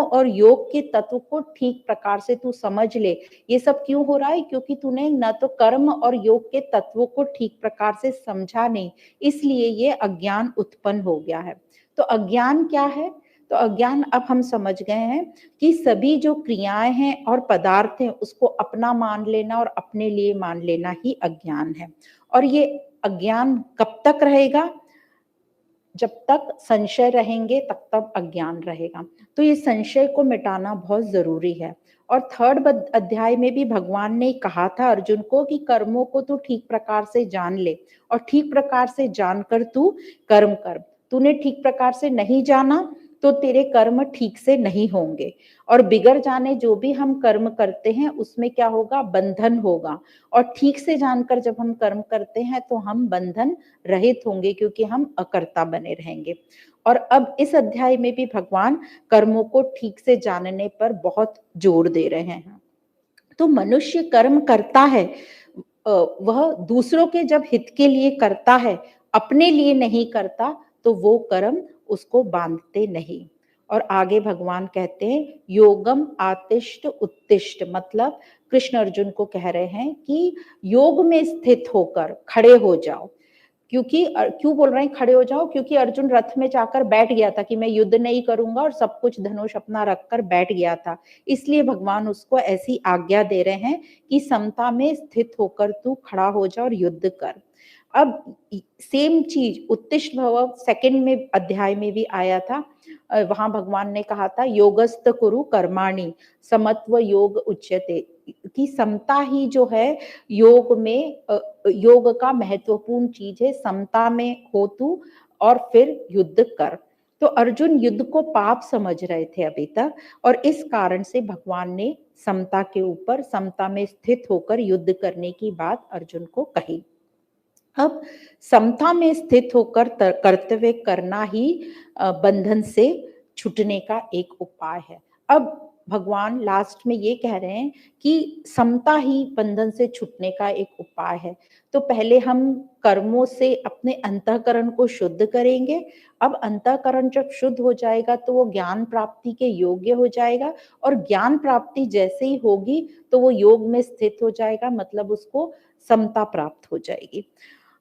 और योग के तत्व को ठीक प्रकार से तू समझ ले। ये सब क्यों हो रहा है, क्योंकि तूने न तो कर्म और योग के तत्वों को ठीक प्रकार से समझा नहीं, इसलिए ये अज्ञान उत्पन्न हो गया है। तो अज्ञान क्या है, तो अज्ञान अब हम समझ गए हैं कि सभी जो क्रियाएं हैं और पदार्थ हैं उसको अपना मान लेना और अपने लिए मान लेना ही अज्ञान है। और ये अज्ञान कब तक रहेगा, जब तक संशय रहेंगे तब तक अज्ञान रहेगा। तो ये संशय को मिटाना बहुत जरूरी है। और थर्ड अध्याय में भी भगवान ने कहा था अर्जुन को कि कर्मों को तू ठीक प्रकार से जान ले, और ठीक प्रकार से जानकर तू कर्म कर। तूने ठीक प्रकार से नहीं जाना तो तेरे कर्म ठीक से नहीं होंगे, और बिगड़ जाने जो भी हम कर्म करते हैं उसमें क्या होगा, बंधन होगा। और ठीक से जानकर जब हम कर्म करते हैं तो हम बंधन रहित होंगे, क्योंकि हम अकर्ता बने रहेंगे। और अब इस अध्याय में भी भगवान कर्मों को ठीक से जानने पर बहुत जोर दे रहे हैं। तो मनुष्य कर्म करता है, वह दूसरों के जब हित के लिए करता है, अपने लिए नहीं करता, तो वो कर्म उसको बांधते नहीं। और आगे भगवान कहते हैं योगम आतिष्ठ उत्तिष्ठ मतलब कृष्ण अर्जुन को कह रहे हैं कि योग में स्थित होकर खड़े हो जाओ। क्योंकि क्यों बोल रहे हैं खड़े हो जाओ, क्योंकि अर्जुन रथ में जाकर बैठ गया था कि मैं युद्ध नहीं करूंगा, और सब कुछ धनुष अपना रखकर बैठ गया था। इसलिए भगवान उसको ऐसी आज्ञा दे रहे हैं कि समता में स्थित होकर तू खड़ा हो जा और युद्ध कर। अब सेम चीज उत्तिष्ठ भव सेकंड में अध्याय में भी आया था। वहां भगवान ने कहा था योगस्त कुरु कर्माणि समत्व योग उच्यते, कि समता ही जो है योग में योग का महत्वपूर्ण चीज है, समता में हो तू और फिर युद्ध कर। तो अर्जुन युद्ध को पाप समझ रहे थे अभी तक, और इस कारण से भगवान ने समता के ऊपर, समता में स्थित होकर युद्ध करने की बात अर्जुन को कही। अब समता में स्थित होकर कर्तव्य करना ही बंधन से छूटने का एक उपाय है। अब भगवान लास्ट में ये कह रहे हैं कि समता ही बंधन से छूटने का एक उपाय है। तो पहले हम कर्मों से अपने अंतःकरण को शुद्ध करेंगे। अब अंतःकरण जब शुद्ध हो जाएगा तो वो ज्ञान प्राप्ति के योग्य हो जाएगा, और ज्ञान प्राप्ति जैसे ही होगी तो वो योग में स्थित हो जाएगा, मतलब उसको समता प्राप्त हो जाएगी।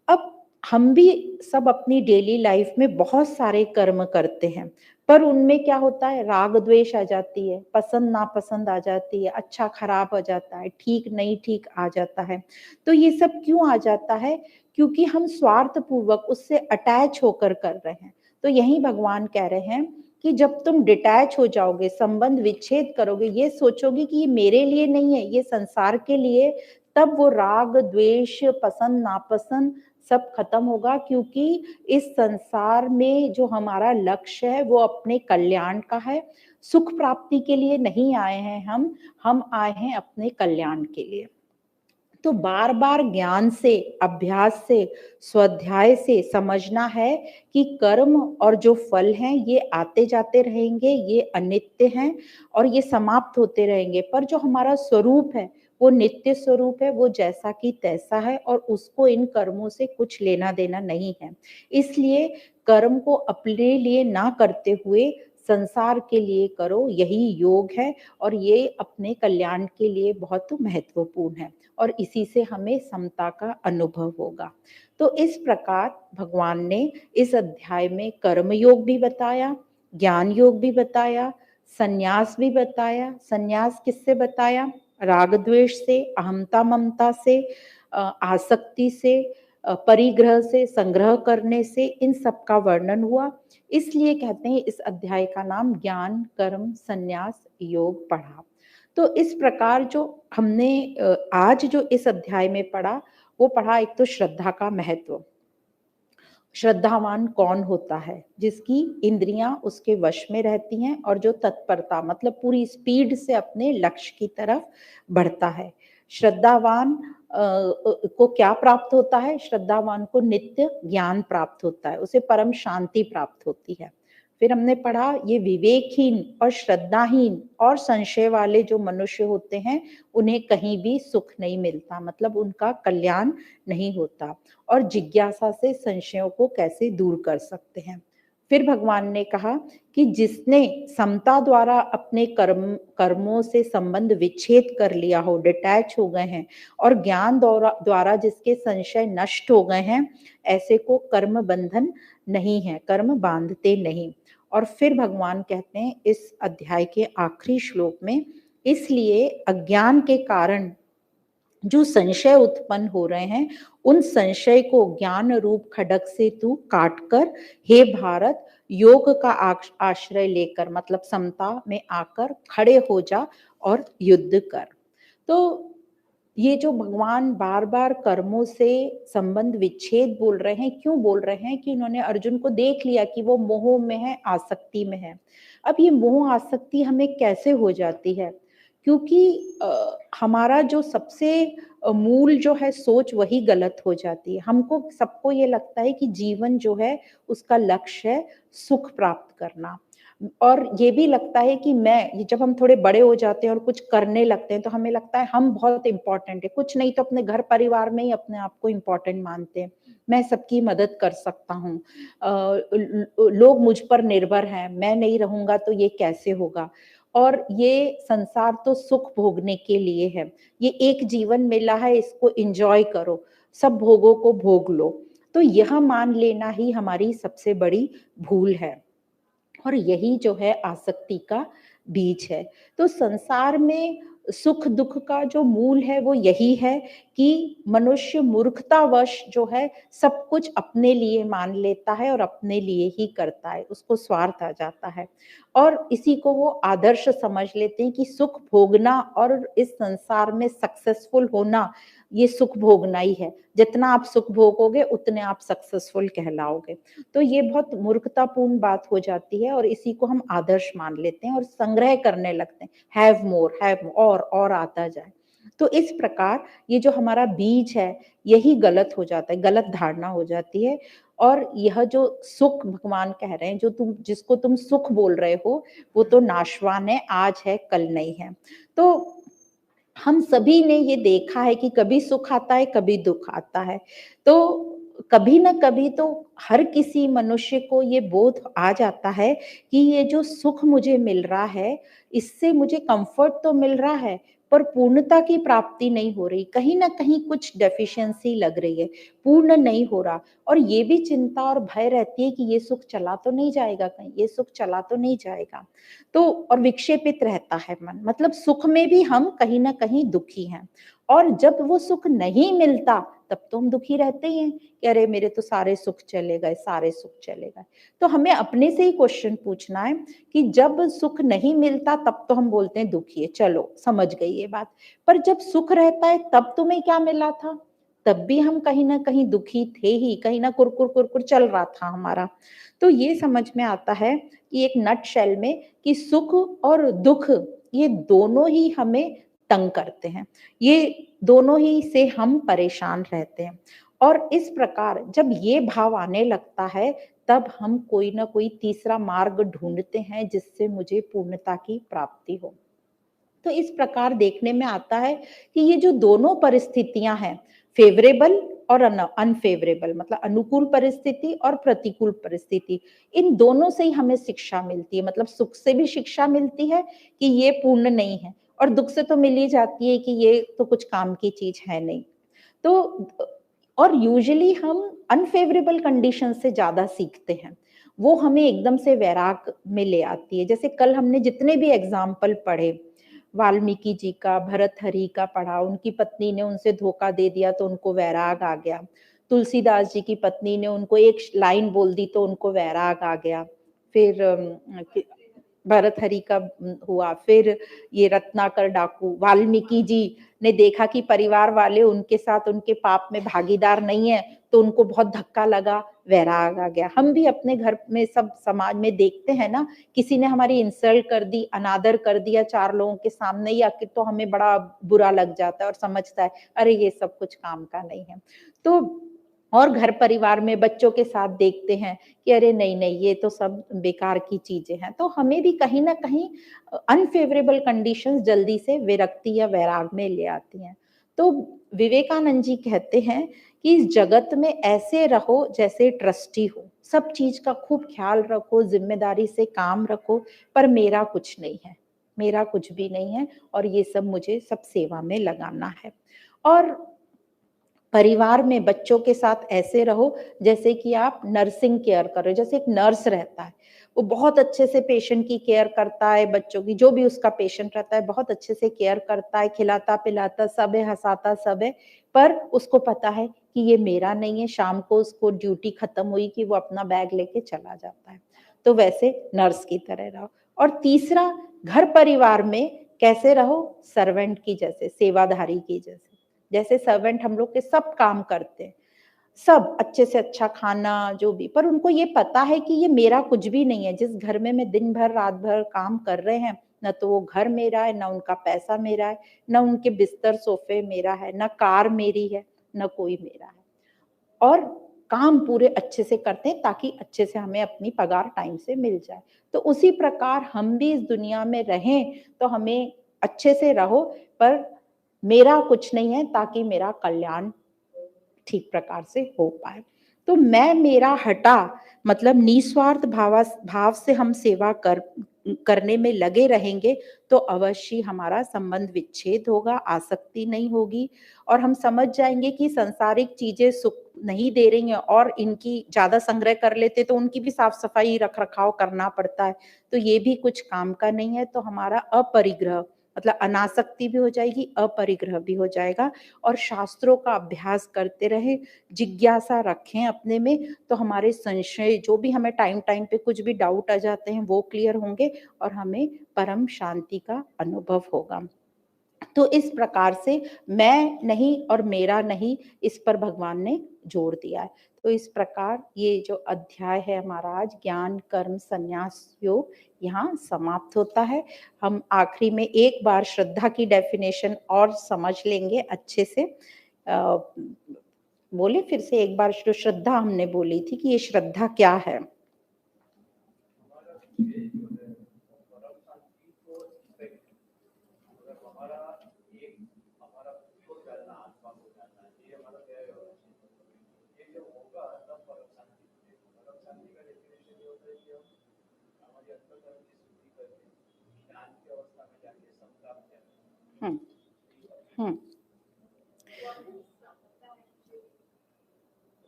अब हम भी सब अपनी डेली लाइफ में बहुत सारे कर्म करते हैं, पर उनमें क्या होता है, राग द्वेष आ जाती है, पसंद नापसंद आ जाती है, अच्छा खराब हो जाता है, ठीक नहीं ठीक आ जाता है। तो ये सब क्यों आ जाता है? क्योंकि हम स्वार्थ पूर्वक उससे अटैच होकर कर रहे हैं। तो यही भगवान कह रहे हैं कि जब तुम डिटैच हो जाओगे, संबंध विच्छेद करोगे, ये सोचोगे कि ये मेरे लिए नहीं है, ये संसार के लिए, तब वो राग द्वेष पसंद नापसंद सब खत्म होगा। क्योंकि इस संसार में जो हमारा लक्ष्य है वो अपने कल्याण का है, सुख प्राप्ति के लिए नहीं आए हैं हम आए हैं अपने कल्याण के लिए। तो बार बार ज्ञान से, अभ्यास से, स्वाध्याय से समझना है कि कर्म और जो फल हैं ये आते जाते रहेंगे, ये अनित्य हैं और ये समाप्त होते रहेंगे, पर जो हमारा स्वरूप है वो नित्य स्वरूप है, वो जैसा कि तैसा है और उसको इन कर्मों से कुछ लेना देना नहीं है। इसलिए कर्म को अपने लिए ना करते हुए संसार के लिए करो, यही योग है और ये अपने कल्याण के लिए बहुत महत्वपूर्ण है और इसी से हमें समता का अनुभव होगा। तो इस प्रकार भगवान ने इस अध्याय में कर्म योग भी बताया, ज्ञान योग भी बताया, संन्यास भी बताया। संन्यास किससे बताया? राग द्वेष से, अहमता ममता से, आसक्ति से, परिग्रह से, संग्रह करने से, इन सब का वर्णन हुआ। इसलिए कहते हैं इस अध्याय का नाम ज्ञान कर्म संन्यास योग पढ़ा। तो इस प्रकार जो हमने आज जो इस अध्याय में पढ़ा, वो पढ़ा एक तो श्रद्धा का महत्व। श्रद्धावान कौन होता है? जिसकी इंद्रियां उसके वश में रहती हैं और जो तत्परता मतलब पूरी स्पीड से अपने लक्ष्य की तरफ बढ़ता है। श्रद्धावान को क्या प्राप्त होता है? श्रद्धावान को नित्य ज्ञान प्राप्त होता है, उसे परम शांति प्राप्त होती है। फिर हमने पढ़ा ये विवेकहीन और श्रद्धाहीन और संशय वाले जो मनुष्य होते हैं, उन्हें कहीं भी सुख नहीं मिलता, मतलब उनका कल्याण नहीं होता। और जिज्ञासा से संशयों को कैसे दूर कर सकते हैं। फिर भगवान ने कहा कि जिसने समता द्वारा अपने कर्मों से संबंध विच्छेद कर लिया हो, डिटैच हो गए हैं, और ज्ञान द्वारा जिसके संशय नष्ट हो गए हैं, ऐसे को कर्म बंधन नहीं है, कर्म बांधते नहीं। और फिर भगवान कहते हैं इस अध्याय के आखिरी श्लोक में, इसलिए अज्ञान के कारण जो संशय उत्पन्न हो रहे हैं, उन संशय को ज्ञान रूप खड्ग से तू काट कर, हे भारत, योग का आश्रय लेकर, मतलब समता में आकर खड़े हो जा और युद्ध कर। तो ये जो भगवान बार बार कर्मों से संबंध विच्छेद बोल रहे हैं, क्यों बोल रहे हैं? कि उन्होंने अर्जुन को देख लिया कि वो मोह में है, आसक्ति में है। अब ये मोह आसक्ति हमें कैसे हो जाती है? क्योंकि हमारा जो सबसे मूल जो है सोच, वही गलत हो जाती है। हमको सबको ये लगता है कि जीवन जो है उसका लक्ष्य है सुख प्राप्त करना, और ये भी लगता है कि मैं, जब हम थोड़े बड़े हो जाते हैं और कुछ करने लगते हैं तो हमें लगता है हम बहुत इम्पोर्टेंट है, कुछ नहीं तो अपने घर परिवार में ही अपने आप को इम्पोर्टेंट मानते हैं। मैं सबकी मदद कर सकता हूँ, लोग मुझ पर निर्भर हैं, मैं नहीं रहूंगा तो ये कैसे होगा। और ये संसार तो सुख भोगने के लिए है, ये एक जीवन मिला है, इसको एंजॉय करो, सब भोगों को भोग लो। तो यह मान लेना ही हमारी सबसे बड़ी भूल है और यही जो है आसक्ति का बीज है। तो संसार में सुख दुख का जो मूल है वो यही है कि मनुष्य मूर्खतावश जो है सब कुछ अपने लिए मान लेता है और अपने लिए ही करता है, उसको स्वार्थ आ जाता है और इसी को वो आदर्श समझ लेते हैं कि सुख भोगना और इस संसार में सक्सेसफुल होना, ये सुख भोगना ही है। जितना आप सुख भोगोगे उतने आप सक्सेसफुल कहलाओगे। तो ये बहुत मूर्खतापूर्ण बात हो जाती है और इसी को हम आदर्श मान लेते हैं और संग्रह करने लगते हैं, हैव मोर और आता जाए। तो इस प्रकार ये जो हमारा बीज है, यही गलत हो जाता है, गलत धारणा हो जाती है और यह जो सुख भगवान कह रहे हैं, जो जिसको तुम सुख बोल रहे हो, वो तो नाशवान है, आज है, कल नहीं है। तो हम सभी ने ये देखा है कि कभी सुख आता है, कभी दुःख आता है। तो कभी न कभी तो हर किसी मनुष्य को ये बोध आ जाता है कि ये जो सुख मुझे मिल रहा है, इससे मुझे कम्फ़र्ट तो मिल रहा है, पर पूर्णता की प्राप्ति नहीं हो रही। कहीं न कहीं कुछ डेफ़िशिएंसी लग रही है, पूर्ण नहीं हो रहा और ये भी चिंता और भय रहती है कि ये सुख चला तो नहीं जाएगा कहीं, ये सुख चला तो नहीं जाएगा। तो और विक्षेपित रहता है मन, मतलब सुख में भी हम कहीं न कहीं दुखी हैं और जब वो सुख नहीं मिलता, तब तो हम दुखी रहते ही हैं कि अरे! मेरे तो सारे सुख चले गए, सारे सुख चले गए। तो हमें अपने से ही क्वेश्चन पूछना है कि जब सुख नहीं मिलता तब तो हम बोलते हैं दुखी है, चलो समझ गई ये बात। पर जब सुख रहता है तब तुम्हें क्या मिला था? तब भी हम कहीं न कहीं दुखी थे ही, कहीं न कुरकुर चल रहा था हमारा। तो ये समझ में आता है कि एक नटशेल में कि सुख और दुःख ये दोनों ही हमें तंग करते हैं। ये दोनों ही से हम परेशान रहते हैं और इस प्रकार जब ये भाव आने लगता है, तब हम कोई न कोई तीसरा मार्ग ढूँढते हैं जिससे मुझे पूर्णता की प्राप्ति हो। तो इस प्रकार देखने में आता है कि ये जो दोनों परिस्थितियां हैं, फेवरेबल और अनफेवरेबल, मतलब अनुकूल परिस्थिति और प्रतिकूल परिस्थिति, इन दोनों से ही हमें शिक्षा मिलती है। मतलब सुख से भी शिक्षा मिलती है कि ये पूर्ण नहीं है और दुख से तो मिल ही जाती है कि ये तो कुछ काम की चीज है नहीं। तो और यूजुअली हम अनफेवरेबल कंडीशन से ज्यादा सीखते हैं, वो हमें एकदम से वैराग में ले आती है। जैसे कल हमने जितने भी एग्जाम्पल पढ़े, वाल्मीकि जी का, भरतहरि का पढ़ा, उनकी पत्नी ने उनसे धोखा दे दिया तो उनको वैराग आ गया। तुलसीदास जी की पत्नी ने उनको एक लाइन बोल दी तो उनको वैराग आ गया। फिर भरतहरि का हुआ, फिर ये रत्नाकर डाकू, वाल्मीकि जी ने देखा कि परिवार वाले उनके साथ उनके पाप में भागीदार नहीं है, तो उनको बहुत धक्का लगा, वैराग आ गया। हम भी अपने घर में सब समाज में देखते हैं ना, किसी ने हमारी इंसल्ट कर दी, अनादर कर दिया 4 लोगों के सामने या कि तो हमें बड़ा बुरा लग जाता है और समझता है, अरे ये सब कुछ काम का नहीं है। तो और घर परिवार में बच्चों के साथ देखते हैं कि अरे नहीं-नहीं ये तो सब बेकार की चीज़ें हैं। तो हमें भी कहीं न कहीं अनफ़ेवरेबल कंडीशंस जल्दी से विरक्ति या वैराग में ले आती हैं। तो विवेकानंद जी कहते हैं कि इस जगत में ऐसे रहो जैसे ट्रस्टी हो, सब चीज़ का खूब ख़्याल रखो, ज़िम्मेदारी से काम रखो, पर मेरा कुछ नहीं है, मेरा कुछ भी नहीं है और ये सब मुझे सब सेवा में लगाना है। और परिवार में बच्चों के साथ ऐसे रहो जैसे कि आप नर्सिंग केयर कर रहे हो, जैसे एक नर्स रहता है, वो बहुत अच्छे से पेशेंट की केयर करता है, बच्चों की जो भी उसका पेशेंट रहता है बहुत अच्छे से केयर करता है, खिलाता-पिलाता सब है, हँसाता सब है, पर उसको पता है कि ये मेरा नहीं है, शाम को उसको ड्यूटी खत्म हुई कि वो अपना बैग लेके चला जाता है। तो वैसे नर्स की तरह रहो। और तीसरा, घर परिवार में कैसे रहो? सर्वेंट की जैसे, सेवाधारी की जैसे। जैसे सर्वेंट हम लोग के सब काम करते हैं, सब अच्छे से अच्छा खाना जो भी, पर उनको ये पता है कि ये मेरा कुछ भी नहीं है। जिस घर में मैं दिन भर रात भर काम कर रहे हैं, ना तो वो घर मेरा है, ना उनका पैसा मेरा है, ना उनके बिस्तर सोफे मेरा है, ना कार मेरी है, ना कोई मेरा है। और काम पूरे अच्छे से करते हैं ताकि अच्छे से हमें अपनी पगार टाइम से मिल जाए। तो उसी प्रकार हम भी इस दुनिया में रहें तो हमें अच्छे से रहो, पर मेरा कुछ नहीं है ताकि मेरा कल्याण ठीक प्रकार से हो पाए। तो मैं मेरा हटा, मतलब निस्वार्थ भाव से हम सेवा करने में लगे रहेंगे तो अवश्य हमारा संबंध विच्छेद होगा, आसक्ति नहीं होगी और हम समझ जाएँगे कि सांसारिक चीज़ें सुख नहीं दे रही हैं और इनकी ज़्यादा संग्रह कर लेते तो उनकी भी साफ-सफाई, रख-रखाव करना पड़ता है। तो ये भी कुछ काम का नहीं है, तो हमारा अपरिग्रह, मतलब अनासक्ति भी हो जाएगी, अपरिग्रह भी हो जाएगा और शास्त्रों का अभ्यास करते रहें, जिज्ञासा रखें अपने में, तो हमारे संशय जो भी हमें टाइम-टाइम पे कुछ भी डाउट आ जाते हैं, वो क्लियर होंगे और हमें परम शांति का अनुभव होगा। तो इस प्रकार से मैं नहीं और मेरा नहीं, इस पर भगवान ने जोर दिया है। तो इस प्रकार ये जो अध्याय है हमारा आज ज्ञान कर्म संन्यास योग यहाँ समाप्त होता है। हम आखिरी में एक बार श्रद्धा की डेफिनेशन और समझ लेंगे अच्छे से। बोले फिर से एक बार, जो श्रद्धा हमने बोली थी कि ये श्रद्धा क्या है। हम्म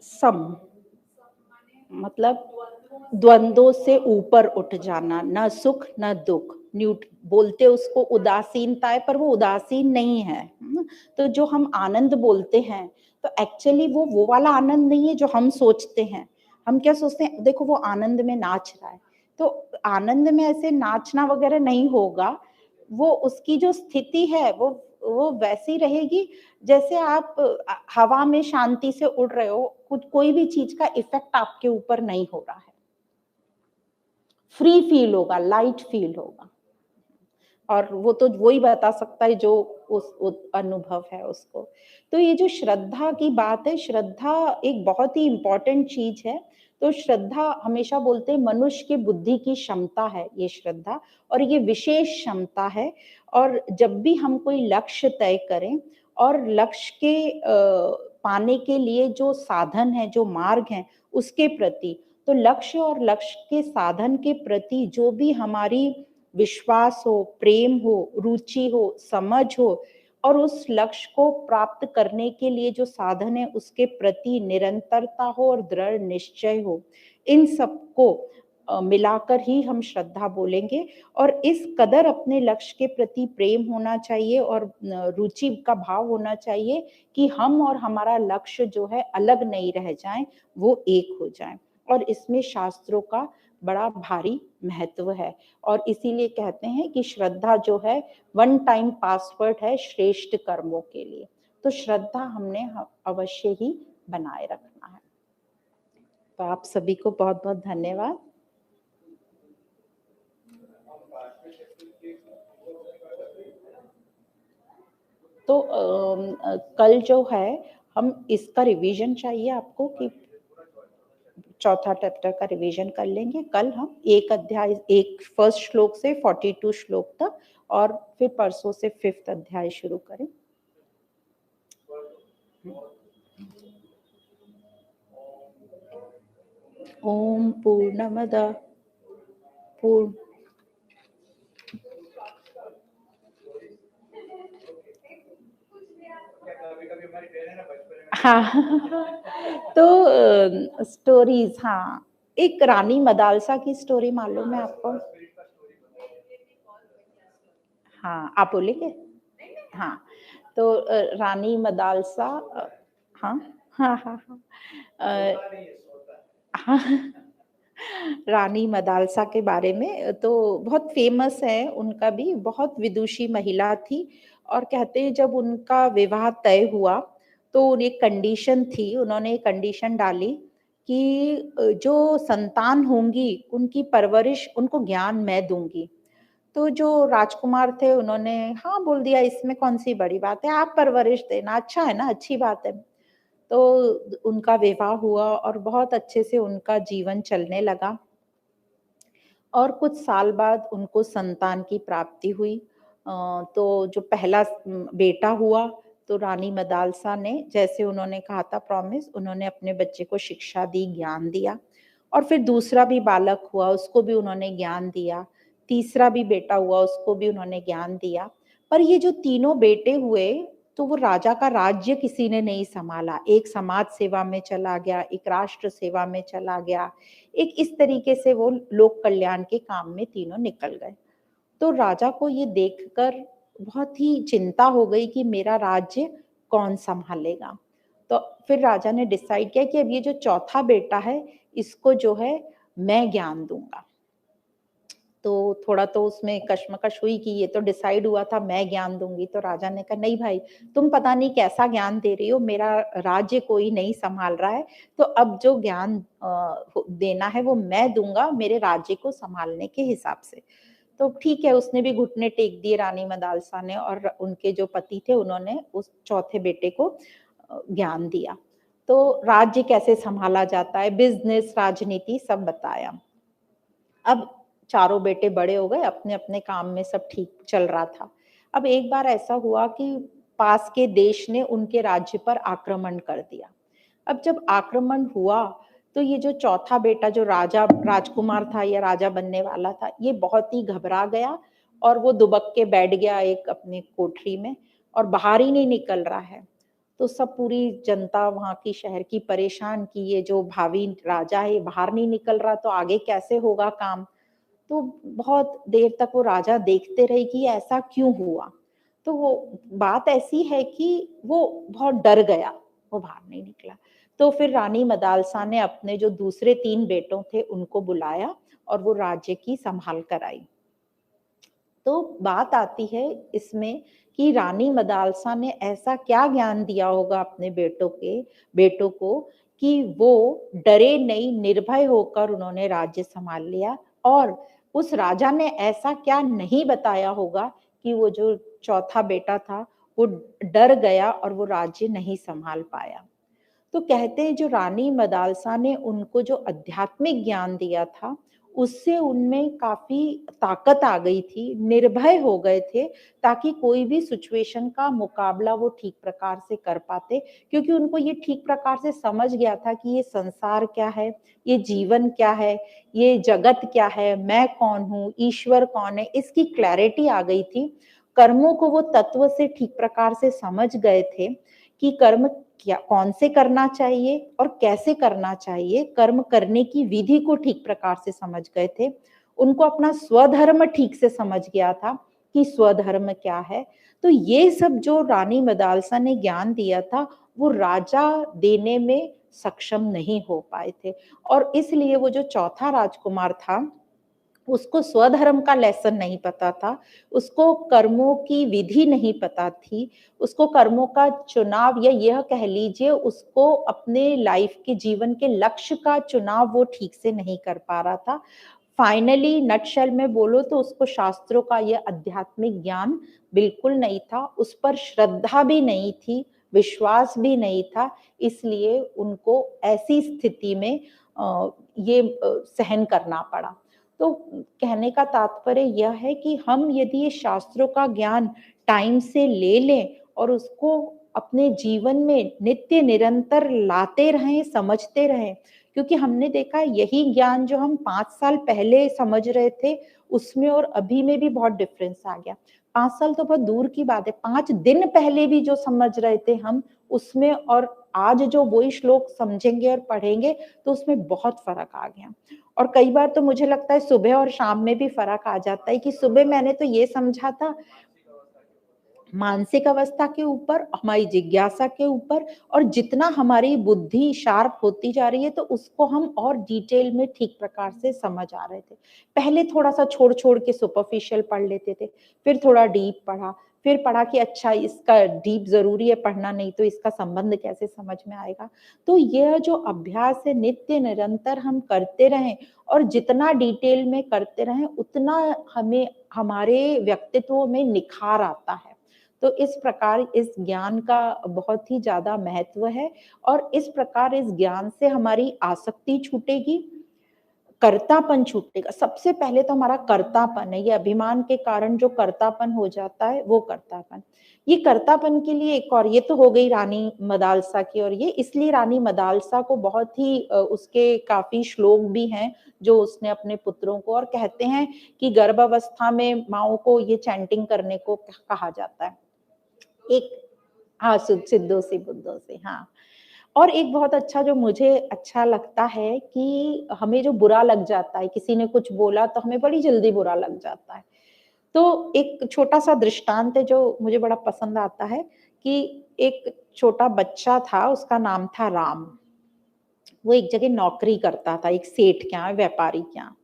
सम मतलब द्वंद्वों से ऊपर उठ जाना, न सुख न दुख, न्यूट बोलते उसको उदासीनता है, पर वो उदासीन नहीं है। तो जो हम आनंद बोलते हैं तो एक्चुअली वो वाला आनंद नहीं है जो हम सोचते हैं। हम क्या सोचते हैं, देखो वो आनंद में नाच रहा है, तो आनंद में ऐसे नाचना वगैरह नहीं होगा। वो उसकी जो स्थिति है वो वैसी रहेगी जैसे आप हवा में शांति से उड़ रहे हो, कुछ कोई भी चीज का इफेक्ट आपके ऊपर नहीं हो रहा है, फ्री फील होगा, लाइट फील होगा। और वो तो वही बता सकता है जो उस अनुभव है उसको। तो ये जो श्रद्धा की बात है, श्रद्धा एक बहुत ही इंपॉर्टेंट चीज है। तो श्रद्धा हमेशा बोलते हैं मनुष्य की बुद्धि की क्षमता है ये श्रद्धा, और ये विशेष क्षमता है। और जब भी हम कोई लक्ष्य तय करें और लक्ष्य के पाने के लिए जो साधन है, जो मार्ग है, उसके प्रति, तो लक्ष्य और लक्ष्य के साधन के प्रति जो भी हमारी विश्वास हो, प्रेम हो, रुचि हो, समझ हो, और उस लक्ष्य को प्राप्त करने के लिए जो साधन है उसके प्रति निरंतरता हो और दृढ़ निश्चय हो, इन सबको मिलाकर ही हम श्रद्धा बोलेंगे। और इस कदर अपने लक्ष्य के प्रति प्रेम होना चाहिए और रुचि का भाव होना चाहिए कि हम और हमारा लक्ष्य जो है अलग नहीं रह जाएं, वो एक हो जाएं। और इसमें शास्त्रों का बड़ा भारी महत्व है। और इसीलिए कहते हैं कि श्रद्धा जो है वन टाइम पासवर्ड है श्रेष्ठ कर्मों के लिए। तो श्रद्धा हमने अवश्य ही बनाए रखना है। तो आप सभी को बहुत बहुत धन्यवाद। तो कल जो है हम इसका रिवीजन चाहिए आपको कि चौथा चैप्टर का रिवीजन कर लेंगे। कल हम एक अध्याय, एक फर्स्ट श्लोक से 42 श्लोक तक, और फिर परसों से 5th अध्याय शुरू करें। ओम पूर्णमद पूर्ण हाँ तो स्टोरीज, हाँ, एक रानी मदालसा की स्टोरी मालूम है आपको? हाँ, आप बोलेंगे? हाँ, तो रानी मदालसा, हाँ हाँ हाँ हाँ हाँ रानी मदालसा के बारे में तो बहुत फेमस है, उनका भी बहुत विदुषी महिला थी। और कहते हैं जब उनका विवाह तय हुआ तो एक कंडीशन थी, उन्होंने एक कंडीशन डाली कि जो संतान होंगी उनकी परवरिश, उनको ज्ञान मैं दूंगी। तो जो राजकुमार थे उन्होंने हाँ बोल दिया, इसमें कौन सी बड़ी बात है, आप परवरिश देना, अच्छा है ना, अच्छी बात है। तो उनका विवाह हुआ और बहुत अच्छे से उनका जीवन चलने लगा। और कुछ साल बाद उनको संतान की प्राप्ति हुई। तो जो पहला बेटा हुआ, तो रानी मदालसा ने, जैसे उन्होंने कहा था प्रॉमिस, उन्होंने अपने बच्चे को शिक्षा दी, ज्ञान दिया। और फिर दूसरा भी बालक हुआ, उसको भी उन्होंने ज्ञान दिया। तीसरा भी बेटा हुआ, उसको भी उन्होंने ज्ञान दिया। पर ये जो तीनों बेटे हुए, तो वो राजा का राज्य किसी ने नहीं संभाला। एक समाज सेवा में चला गया, एक राष्ट्र सेवा में चला गया, एक इस तरीके से वो लोक कल्याण के काम में तीनों निकल गए। तो राजा को ये देखकर बहुत ही चिंता हो गई कि मेरा राज्य कौन संभालेगा। तो फिर राजा ने डिसाइड किया कि अब ये जो चौथा बेटा है, इसको जो है मैं ज्ञान दूंगा। तो थोड़ा तो उसमें कश्मकश हुई कि ये तो डिसाइड हुआ था मैं ज्ञान दूंगी, तो राजा ने कहा नहीं भाई, तुम पता नहीं कैसा ज्ञान दे रही हो, मेरा राज्य कोई नहीं संभाल रहा है, तो अब जो ज्ञान देना है वो मैं दूंगा मेरे राज्य को संभालने के हिसाब से। तो ठीक है, उसने भी घुटने टेक दिए रानी मदालसा ने, और उनके जो पति थे उन्होंने उस चौथे बेटे को ज्ञान दिया। तो राज्य कैसे संभाला जाता है, बिजनेस, राजनीति सब बताया। अब चारों बेटे बड़े हो गए, अपने अपने काम में सब ठीक चल रहा था। अब एक बार ऐसा हुआ कि पास के देश ने उनके राज्य पर आक्रमण कर दिया। अब जब आक्रमण हुआ तो ये जो चौथा बेटा जो राजा राजकुमार था या राजा बनने वाला था, ये बहुत ही घबरा गया और वो दुबक के बैठ गया एक अपनी कोठरी में और बाहर ही नहीं निकल रहा है। तो सब पूरी जनता वहां की शहर की परेशान कि ये जो भावी राजा है बाहर नहीं निकल रहा, तो आगे कैसे होगा काम। तो बहुत देर तक वो राजा देखते रहे कि ऐसा क्यों हुआ। तो वो बात ऐसी है कि वो बहुत डर गया, वो बाहर नहीं निकला। तो फिर रानी मदालसा ने अपने जो दूसरे 3 बेटों थे उनको बुलाया और वो राज्य की संभाल कराई। तो बात आती है इसमें कि रानी मदालसा ने ऐसा क्या ज्ञान दिया होगा अपने बेटों को कि वो डरे नहीं, निर्भय होकर उन्होंने राज्य संभाल लिया। और उस राजा ने ऐसा क्या नहीं बताया होगा कि वो जो चौथा बेटा था वो डर गया और वो राज्य नहीं संभाल पाया। तो कहते हैं जो रानी मदालसा ने उनको जो आध्यात्मिक ज्ञान दिया था, उससे उनमें काफी ताकत आ गई थी, निर्भय हो गए थे, ताकि कोई भी सिचुएशन का मुकाबला वो ठीक प्रकार से कर पाते, क्योंकि उनको ये ठीक प्रकार से समझ गया था कि ये संसार क्या है, ये जीवन क्या है, ये जगत क्या है, मैं कौन हूँ, ईश्वर कौन है, इसकी क्लैरिटी आ गई थी। कर्मों को वो तत्व से ठीक प्रकार से समझ गए थे कि कर्म क्या कौन से करना चाहिए और कैसे करना चाहिए, कर्म करने की विधि को ठीक प्रकार से समझ गए थे। उनको अपना स्वधर्म ठीक से समझ गया था कि स्वधर्म क्या है। तो ये सब जो रानी मदालसा ने ज्ञान दिया था वो राजा देने में सक्षम नहीं हो पाए थे, और इसलिए वो जो चौथा राजकुमार था उसको स्वधर्म का लेसन नहीं पता था, उसको कर्मों की विधि नहीं पता थी, उसको कर्मों का चुनाव या यह कह लीजिए उसको अपने लाइफ के जीवन के लक्ष्य का चुनाव वो ठीक से नहीं कर पा रहा था। फाइनली नटशेल में बोलो तो उसको शास्त्रों का यह आध्यात्मिक ज्ञान बिल्कुल नहीं था, उस पर श्रद्धा भी नहीं थी, विश्वास भी नहीं था, इसलिए उनको ऐसी स्थिति में ये सहन करना पड़ा। तो कहने का तात्पर्य यह है कि हम यदि ये शास्त्रों का ज्ञान टाइम से ले लें और उसको अपने जीवन में नित्य निरंतर लाते रहें, समझते रहें, क्योंकि हमने देखा यही ज्ञान जो हम 5 साल पहले समझ रहे थे उसमें और अभी में भी बहुत डिफरेंस आ गया। 5 साल तो बहुत दूर की बात है, 5 दिन पहले भी जो समझ रहे थे हम उसमें और आज जो वही श्लोक समझेंगे और पढ़ेंगे तो उसमें बहुत फर्क आ गया। और कई बार तो मुझे लगता है सुबह और शाम में भी फर्क आ जाता है कि सुबह मैंने तो ये समझा था मानसिक अवस्था के ऊपर, हमारी जिज्ञासा के ऊपर, और जितना हमारी बुद्धि शार्प होती जा रही है तो उसको हम और डिटेल में ठीक प्रकार से समझ आ रहे थे। पहले थोड़ा-सा छोड़-छोड़ के सुपरफिशियल पढ़ लेते थे, फिर थोड़ा डीप पढ़ा, फिर पढ़ा कि अच्छा इसका डीप ज़रूरी है पढ़ना, नहीं तो इसका संबंध कैसे समझ में आएगा। तो यह जो अभ्यास है नित्य निरंतर हम करते रहें और जितना डिटेल में करते रहें उतना हमें हमारे व्यक्तित्व में निखार आता है। तो इस प्रकार इस ज्ञान का बहुत ही ज़्यादा महत्व है और इस प्रकार इस ज्ञान से हमारी आसक्ति छूटेगी, कर्तापन छूटेगा। सबसे पहले तो हमारा कर्तापन है, ये अभिमान के कारण जो कर्तापन हो जाता है, वो कर्तापन। ये कर्तापन के लिए एक और, ये तो हो गई रानी मदालसा की, और ये इसलिए रानी मदालसा को बहुत ही उसके काफ़ी श्लोक भी हैं, जो उसने अपने पुत्रों को, और कहते हैं कि गर्भावस्था में माँओं को ये चैंटिंग करने को कहा जाता है। एक हाँ, सिद्धों से बुद्धों से, हाँ। और एक बहुत अच्छा जो मुझे अच्छा लगता है कि हमें जो बुरा लग जाता है, किसी ने कुछ बोला तो हमें बड़ी जल्दी बुरा लग जाता है। तो एक छोटा-सा दृष्टांत है जो मुझे बड़ा पसंद आता है कि एक छोटा बच्चा था, उसका नाम था राम। वो एक जगह नौकरी करता था, एक सेठ के यहाँ, व्यापारी के यहाँ।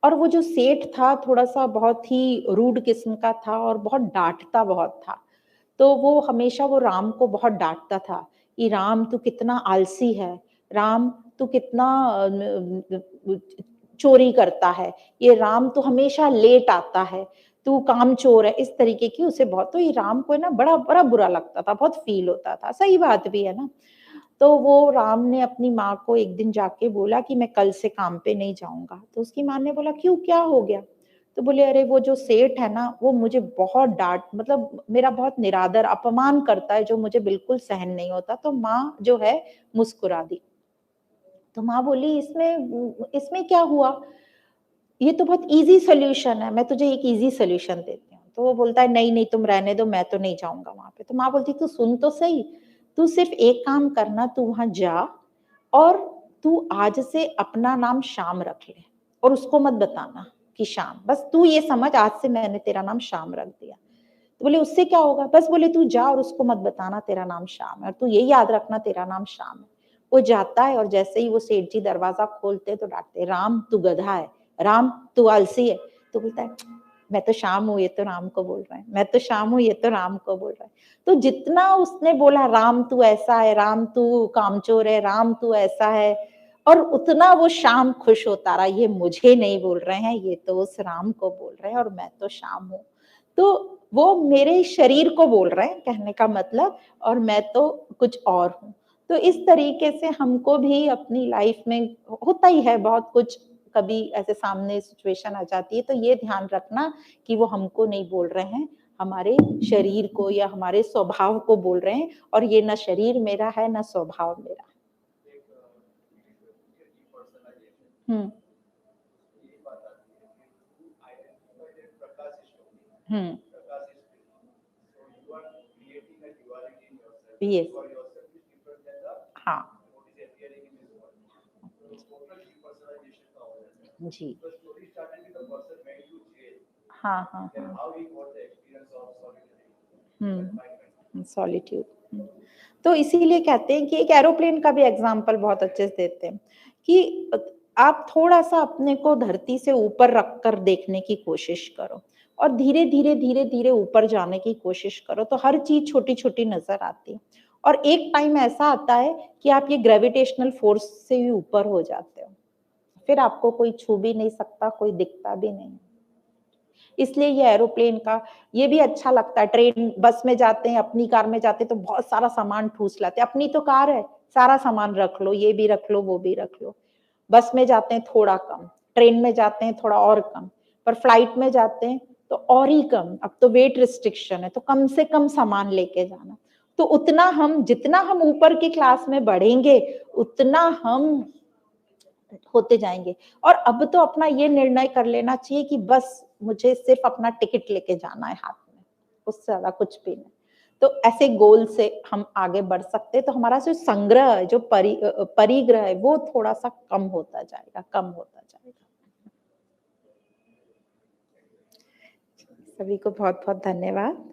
और वो जो सेठ था थोड़ा-सा बहुत ही रूड किस्म का था और बहुत डाँटता बहुत था। तो वो हमेशा वो राम को बहुत डाँटता था कि राम तू कितना आलसी है, राम तू कितना चोरी करता है, ये राम तू हमेशा लेट आता है, तू कामचोर है, इस तरीके की उसे बहुत तो ये राम को ना बड़ा बड़ा बुरा लगता था, बहुत फ़ील होता था, सही बात भी है ना। तो वो राम ने अपनी माँ को एक दिन जाके बोला कि मैं कल से काम पे नहीं जाऊँगा, तो उसकी माँ ने बोला क्यों क्या हो गया? तो बोले अरे वो जो सेठ है ना, वो मुझे बहुत डाँट मतलब मेरा बहुत निरादर, अपमान करता है जो मुझे बिल्कुल सहन नहीं होता। तो माँ जो है मुस्कुरा दी। तो माँ बोली इसमें क्या हुआ? ये तो बहुत ईज़ी सॉल्यूशन है, मैं तुझे एक ईज़ी सॉल्यूशन देती हूँ। तो वो बोलता है नहीं, नहीं तुम रहने दो, मैं तो नहीं जाऊँगा वहाँ पे। तो माँ बोलती तू सुन तो सही, तू सिर्फ़ एक काम करना तू वहाँ जा और तू आज से अपना नाम श्याम रख ले और उसको मत बताना कि श्याम, बस तू ये समझ आज से मैंने तेरा नाम श्याम रख दिया। तो बोले उससे क्या होगा? बस बोले तू जा और उसको मत बताना तेरा नाम श्याम है और तू ये याद रखना तेरा नाम श्याम है। वो जाता है और जैसे ही वो सेठ जी दरवाज़ा खोलते हैं तो डाँटते हैं, "राम तू गधा है, राम तू आलसी है।" तो बोलता है, "मैं तो श्याम हूँ, ये तो राम को बोल रहा है। मैं तो श्याम हूँ, ये तो राम को बोल रहा है।" तो जितना उसने बोला राम तू ऐसा है, राम तू कामचोर है, राम तू ऐसा है और उतना वो श्याम खुश होता रहा, ये मुझे नहीं बोल रहे हैं, ये तो उस राम को बोल रहे हैं और मैं तो श्याम हूँ। तो वो मेरे शरीर को बोल रहे हैं कहने का मतलब और मैं तो कुछ और हूँ। तो इस तरीके से हमको भी अपनी लाइफ में होता ही है बहुत कुछ, कभी ऐसे सामने सिचुएशन आ जाती है तो ये ध्यान रखना कि वो हमको नहीं बोल रहे हैं, हमारे शरीर को या हमारे स्वभाव को बोल रहे हैं और ये ना शरीर मेरा है, ना स्वभाव मेरा। हुँ, हुँ, येस, हाँ, जी। हाँ, हाँ, हाँ। हुँ, सॉलिट्यूड हुँ। तो इसीलिए कहते हैं कि एक एरोप्लेन का भी एग्ज़ाम्पल बहुत अच्छे से देते हैं कि आप थोड़ा-सा अपने को धरती से ऊपर रख कर देखने की कोशिश करो और धीरे-धीरे, धीरे-धीरे ऊपर जाने की कोशिश करो, तो हर चीज़ छोटी-छोटी नज़र आती है और एक टाइम ऐसा आता है कि आप ये ग्रेविटेशनल फ़ोर्स से भी ऊपर हो जाते हो। फिर आपको कोई छू भी नहीं सकता, कोई दिखता भी नहीं। इसलिए ये एरोप्लेन का ये भी अच्छा लगता है, ट्रेन बस में जाते हैं, अपनी कार में जाते हैं तो बहुत सारा सामान ठूँस लाते हैं। अपनी तो कार है, सारा सामान रख लो, ये भी रख लो, वो भी रख लो। बस में जाते हैं थोड़ा कम, ट्रेन में जाते हैं थोड़ा और कम, पर फ्लाइट में जाते हैं तो और ही कम। अब तो वेट रिस्ट्रिक्शन है, तो कम से कम सामान लेके जाना। तो उतना हम जितना हम ऊपर की क्लास में बढ़ेंगे, उतना हम होते जाएँगे और अब तो अपना ये निर्णय कर लेना चाहिए कि बस मुझे सिर्फ़ अपना टिकट लेके जाना है हाथ में, उससे ज़्यादा कुछ भी नहीं। तो ऐसे गोल से हम आगे बढ़ सकते हैं, तो हमारा जो संग्रह है, जो परिग्रह है, वो थोड़ा-सा कम होता जाएगा, कम होता जाएगा। सभी को बहुत-बहुत धन्यवाद।